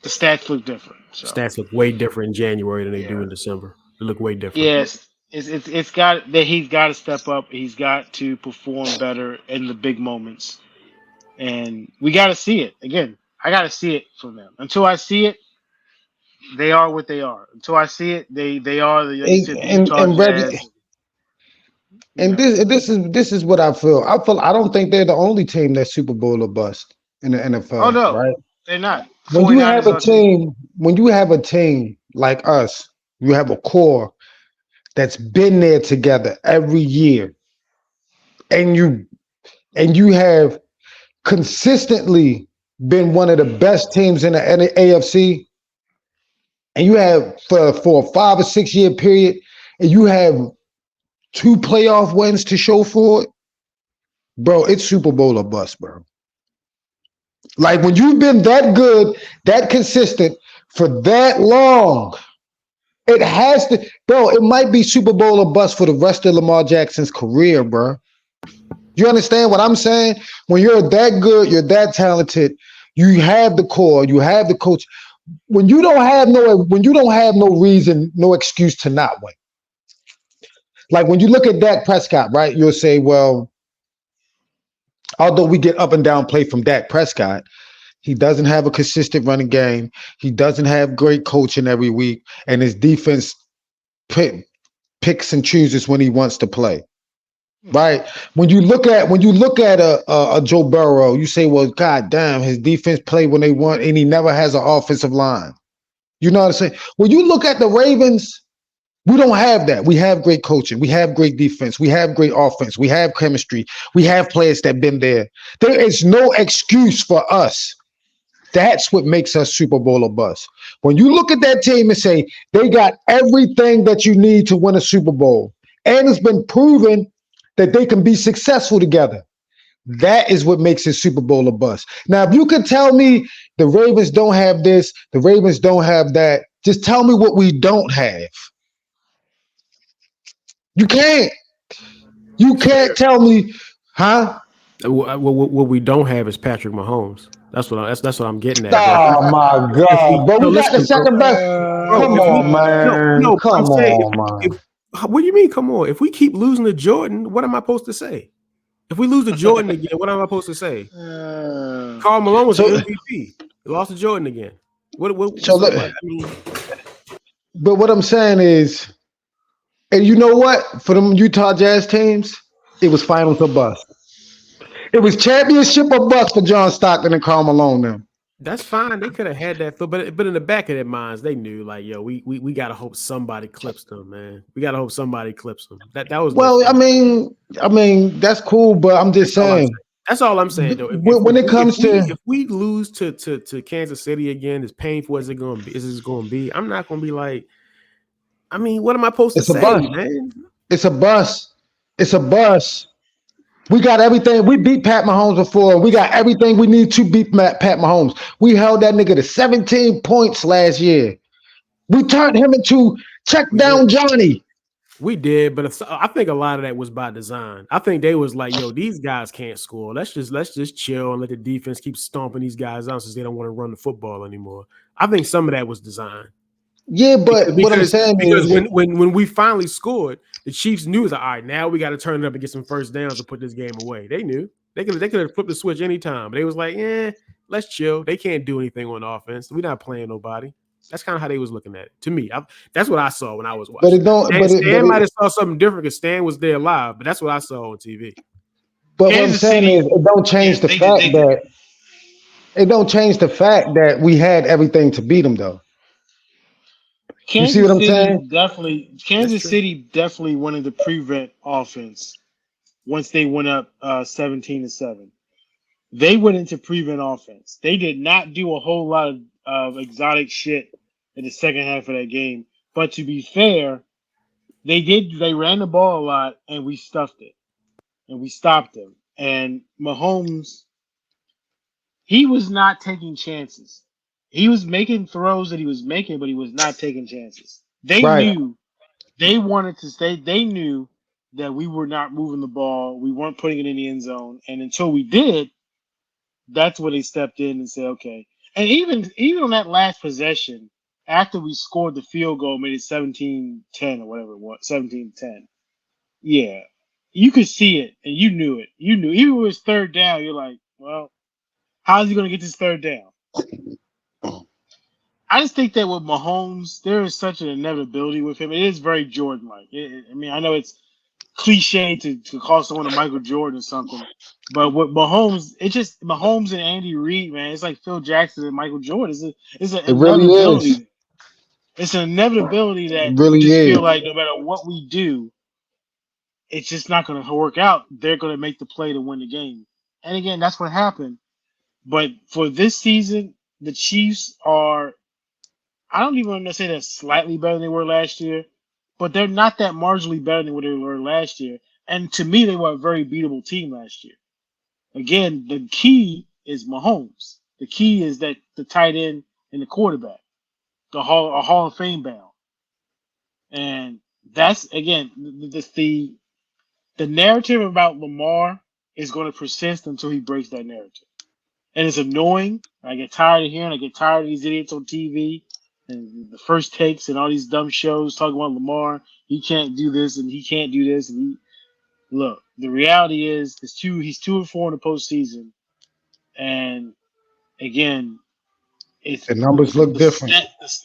The stats look different. So. Stats look way different in January than they do in December. They look way different. Yes, it's got that. He's got to step up. He's got to perform better in the big moments, and we got to see it again. I got to see it from them. Until I see it, They are what they are. Until I see it, they are like you And said, the and, Utah and Reggie, Jazz. You and know. this is what I feel. I don't think they're the only team that's Super Bowl or bust in the Oh NFL, no, right? they're not. When you have 49ers a are too. team, when you have a team like us, you have a core that's been there together every year, and you have consistently been one of the best teams in the AFC, and you have for a 5 or 6 year period, and you have two playoff wins to show for it, bro. It's Super Bowl or bust, bro. Like when you've been that good, that consistent for that long, it has to, bro. It might be Super Bowl or bust for the rest of Lamar Jackson's career, bro. You understand what I'm saying? When you're that good, you're that talented, you have the core, you have the coach. When you don't have no reason, no excuse to not win. Like when you look at Dak Prescott, right? You'll say, well, although we get up and down play from Dak Prescott, he doesn't have a consistent running game. He doesn't have great coaching every week, and his defense picks and chooses when he wants to play. Right. When you look at a Joe Burrow, you say, well, God damn, his defense play when they want, and he never has an offensive line. You know what I'm saying? When you look at the Ravens, we don't have that. We have great coaching. We have great defense. We have great offense. We have chemistry. We have players that been there. There is no excuse for us. That's what makes us Super Bowl or bust. When you look at that team and say they got everything that you need to win a Super Bowl, and it's been proven that they can be successful together. That is what makes it Super Bowl or bust. Now, if you could tell me the Ravens don't have this, the Ravens don't have that, just tell me what we don't have. You can't. You can't tell me, huh? What we don't have is Patrick Mahomes. That's what I'm getting at, bro. Oh my If we God, bro, no, we got the listen, bro, second best. bro. Come If we on, man. no, but I'm Come saying on, man. if what do you mean? Come on. If we keep losing to Jordan, what am I supposed to say? If we lose to Jordan again, what am I supposed to say? Karl Malone was the So, MVP. He lost to Jordan again. What so, so look, what? I mean, but what I'm saying is, and you know what? For them Utah Jazz teams, it was finals or bust. It was championship or bust for John Stockton and Karl Malone. Them. that's fine. They could have had that, but in the back of their minds, they knew like, yo, we gotta hope somebody clips them, man. We gotta hope somebody clips them. That was their Well, thing. I mean, that's cool, but I'm just That's all I'm saying. saying. That's all I'm saying, though. When it comes to, If we lose to Kansas City again, as painful as it going to be, I'm not going to be like. I mean, what am I supposed to it's a say, bust. man? It's a bust. It's a bust. We got everything. We beat Pat Mahomes before. We got everything we need to beat Pat Mahomes. We held that nigga to 17 points last year. We turned him into check We did. down Johnny. We did, but I think a lot of that was by design. I think they was like, yo, these guys can't score. Let's just chill and let the defense keep stomping these guys out since they don't want to run the football anymore. I think some of that was design. Yeah, but what I'm saying because is, when we finally scored, the Chiefs knew that, all right, now we got to turn it up and get some first downs to put this game away. They knew they could have flipped the switch anytime, but they was like, let's chill. They can't do anything on offense. We're not playing nobody. That's kind of how they was looking at it. To me, that's what I saw when I was watching. but it don't. Stan might have saw something different because Stan was there live, but that's what I saw on TV. But what I'm saying is, it don't change the fact that it don't change the fact that we had everything to beat them, though. You see what I'm saying? Kansas City definitely wanted to prevent offense once they went up 17-7. They went into prevent offense. They did not do a whole lot of exotic shit in the second half of that game. But to be fair, they ran the ball a lot and we stuffed it. And we stopped them. And Mahomes, he was not taking chances. He was making throws that he was making, but he was not taking chances. They knew they wanted to stay. They knew that we were not moving the ball. We weren't putting it in the end zone. And until we did, that's when they stepped in and said, okay. And even on that last possession, after we scored the field goal, made it 17-10 or whatever it was, 17-10. Yeah. You could see it, and you knew it. You knew. Even when it was third down, you're like, well, how's he going to get this third down? I just think that with Mahomes, there is such an inevitability with him. It is very Jordan-like. I mean, I know it's cliche to call someone a Michael Jordan or something, but with Mahomes, it's just Mahomes and Andy Reid, man. It's like Phil Jackson and Michael Jordan. It's an It really is. inevitability. It's an inevitability It that you really just is. feel like no matter what we do, it's just not going to work out. They're going to make the play to win the game. And again, that's what happened. But for this season, the Chiefs are, I don't even want to say they're slightly better than they were last year, but they're not that marginally better than what they were last year. And to me, they were a very beatable team last year. Again, the key is Mahomes. The key is that the tight end and the quarterback, a Hall of Fame bound. And that's, again, the narrative about Lamar is going to persist until he breaks that narrative. And it's annoying. I get tired of hearing. I get tired of these idiots on TV and the first takes and all these dumb shows talking about Lamar. He can't do this and he can't do this. And look, the reality is, he's 2-4 in the postseason. And again, it's The numbers look different.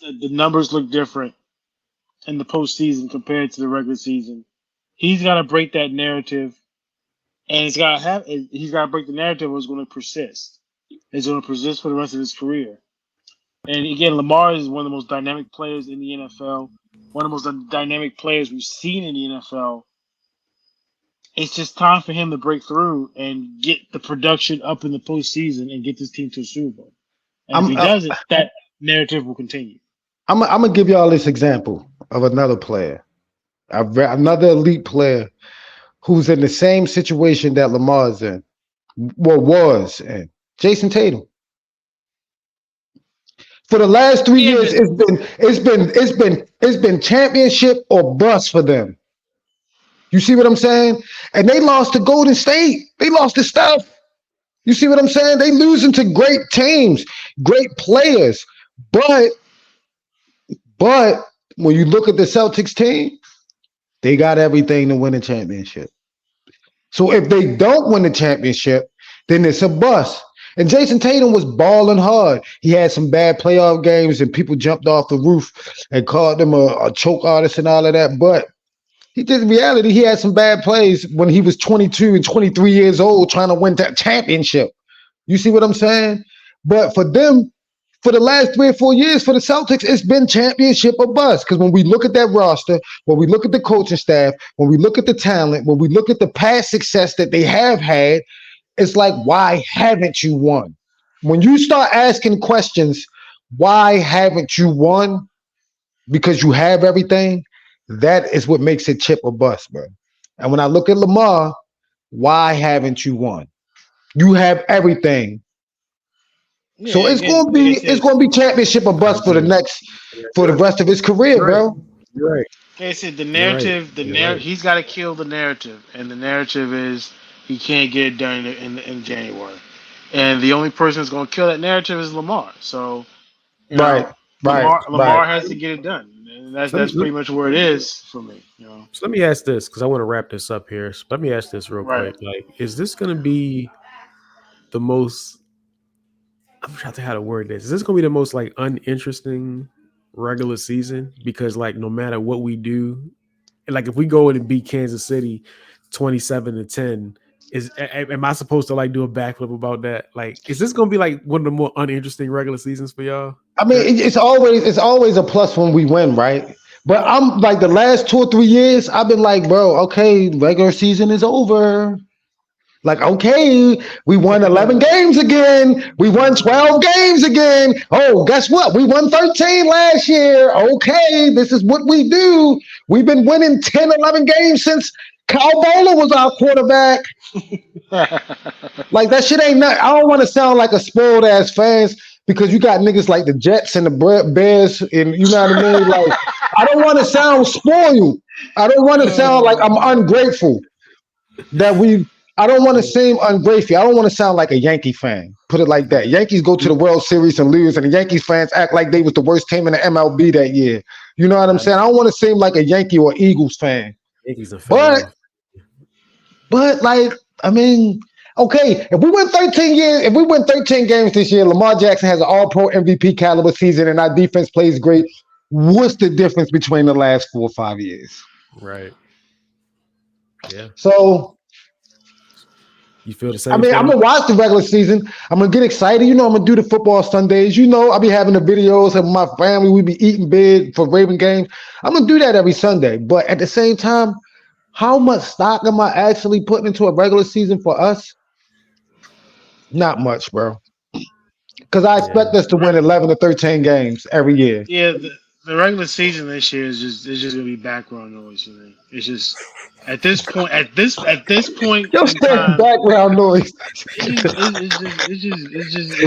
the numbers look different in the postseason compared to the regular season. He's got to break that narrative, and he's got to break the narrative, or it's going to persist. It's going to persist for the rest of his career. And again, Lamar is one of the most dynamic players in the NFL, one of the most dynamic players we've seen in the NFL. It's just time for him to break through and get the production up in the postseason and get this team to a Super Bowl. And if he doesn't, that narrative will continue. I'm gonna give y'all this example of another player, another elite player who's in the same situation that Lamar's in, was in. Jason Tatum. For the last 3 years, it's been championship or bust for them. You see what I'm saying? And they lost to Golden State. They lost to Steph. You see what I'm saying? They losing to great teams, great players. But when you look at the Celtics team, they got everything to win a championship. So if they don't win the championship, then it's a bust. And Jason Tatum was balling hard. He had some bad playoff games and people jumped off the roof and called him a choke artist and all of that. But in reality, he had some bad plays when he was 22 and 23 years old trying to win that championship. You see what I'm saying? But for them, for the last 3 or 4 years, for the Celtics, it's been championship or bust. Because when we look at that roster, when we look at the coaching staff, when we look at the talent, when we look at the past success that they have had, it's like, why haven't you won? When you start asking questions, why haven't you won? Because you have everything. That is what makes it chip or bust, bro. And when I look at Lamar, why haven't you won? You have everything. Yeah, so it's gonna be championship or bust for the rest of his career, bro. You're right. Like I said, the narrative, he's got to kill the narrative, and the narrative is he can't get it done in January, and the only person that's going to kill that narrative is Lamar. So, Lamar has to get it done. And that's pretty much where it is for me. So let me ask this, because I want to wrap this up here. So let me ask this real quick. Like, is this going to be the most? I'm trying to think how to word this. Is this going to be the most like uninteresting regular season? Because like no matter what we do, like if we go in and beat Kansas City 27-10, am I supposed to like do a backflip about that? Like, is this going to be like one of the more uninteresting regular seasons for y'all? I mean, it's always a plus when we win, right? But I'm like the last 2 or 3 years, I've been like, bro, okay, regular season is over. Like, okay, we won 11 games again. We won 12 games again. Oh, guess what? We won 13 last year. Okay, this is what we do. We've been winning 10, 11 games since Kyle Bowler was our quarterback. Like, that shit ain't nothing. I don't want to sound like a spoiled ass fans because you got niggas like the Jets and the Bears, and you know what I mean? Like, I don't want to sound spoiled. I don't want to sound like I'm ungrateful. I don't want to seem ungrateful. I don't want to sound like a Yankee fan. Put it like that. Yankees go to the World Series and lose, and the Yankees fans act like they was the worst team in the MLB that year. You know what I'm saying? I don't want to seem like a Yankee or Eagles fan. Yankees are fan. But like, I mean, Okay, if we win 13 years, if we win 13 games this year, Lamar Jackson has an all-pro MVP caliber season and our defense plays great. What's the difference between the last 4 or 5 years? Right. Yeah. So, You feel the I same mean, I'm thing? gonna watch the regular season. I'm gonna get excited. I'm gonna do the football Sundays. I'll be having the videos of my family. We be eating big for Raven games. I'm gonna do that every Sunday. But at the same time, how much stock am I actually putting into a regular season for us? Not much, bro. Because I Yeah. expect us to win 11 to 13 games every year. Yeah, the regular season this year is just gonna be background noise. It's just at this point Yo, in saying time, background noise. it's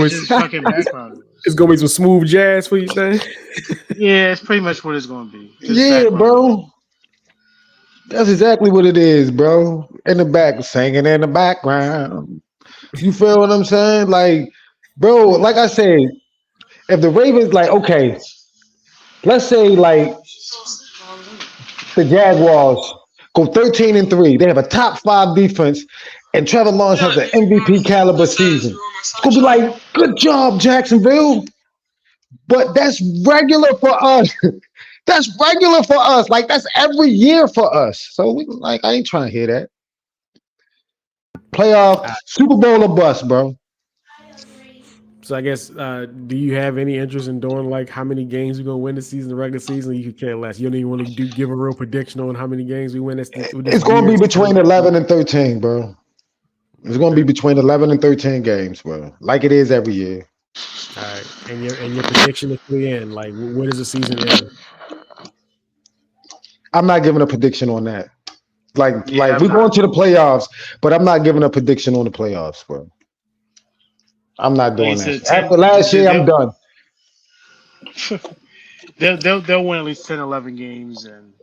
just fucking background It's noise. gonna be some smooth jazz for you, saying? Yeah, it's pretty much what it's gonna be. Just Yeah, background noise. bro. That's exactly what it is, bro. In the back, singing in the background. You feel what I'm saying? Like, bro, like I said, if the Ravens, like, okay, let's say like the Jaguars go 13-3. They have a top 5 defense, and Trevor Lawrence has an MVP caliber season. It's gonna be like, good job, Jacksonville. But that's regular for us. That's regular for us. Like that's every year for us. So I ain't trying to hear that. Playoff, Super Bowl or bust, bro. So I guess, do you have any interest in doing like how many games we're gonna win this season, the regular season? You could care less. You don't even want to give a real prediction on how many games we win this It's gonna year. be between 11 and 13, bro. It's gonna be between 11 and 13 games, bro. Like it is every year. All right, and your prediction is the end. Like, what is the season end? I'm not giving a prediction on that. Like Yeah, I'm we're going not. to the playoffs, but I'm not giving a prediction on the playoffs, bro. I'm not Like I doing said, that. After last year, I'm done. they'll win at least 10, 11 games, and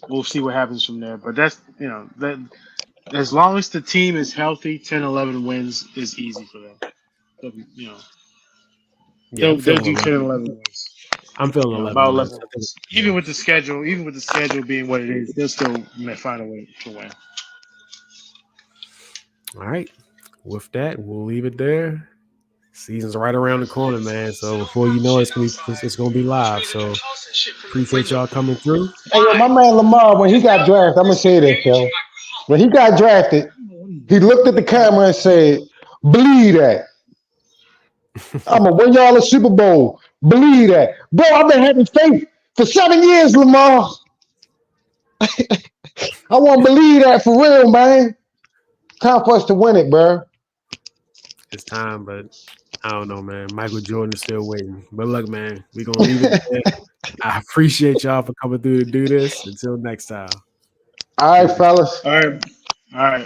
we'll see what happens from there. But that's that as long as the team is healthy, 10, 11 wins is easy for them. So, Yeah, I'm they'll feeling do 10, 11. 11 wins. I'm feeling 11 About wins. 11 I think, wins. Even with the schedule being what it is, they'll still find a way to win. all right. With that, we'll leave it there. Season's right around the corner, man. So before you know it, it's gonna be live. So appreciate y'all coming through. Hey, yo, my man Lamar, when he got drafted, I'm gonna say this, yo. When he got drafted, he looked at the camera and said, "Believe that. I'm gonna win y'all a Super Bowl. Believe that, bro. I've been having faith for 7 years, Lamar. I want to believe that for real, man. Time for us to win it, bro. It's time, but I don't know, man. Michael Jordan is still waiting. But look, man, we're gonna leave it there. I appreciate y'all for coming through to do this. Until next time. All right, fellas. All right.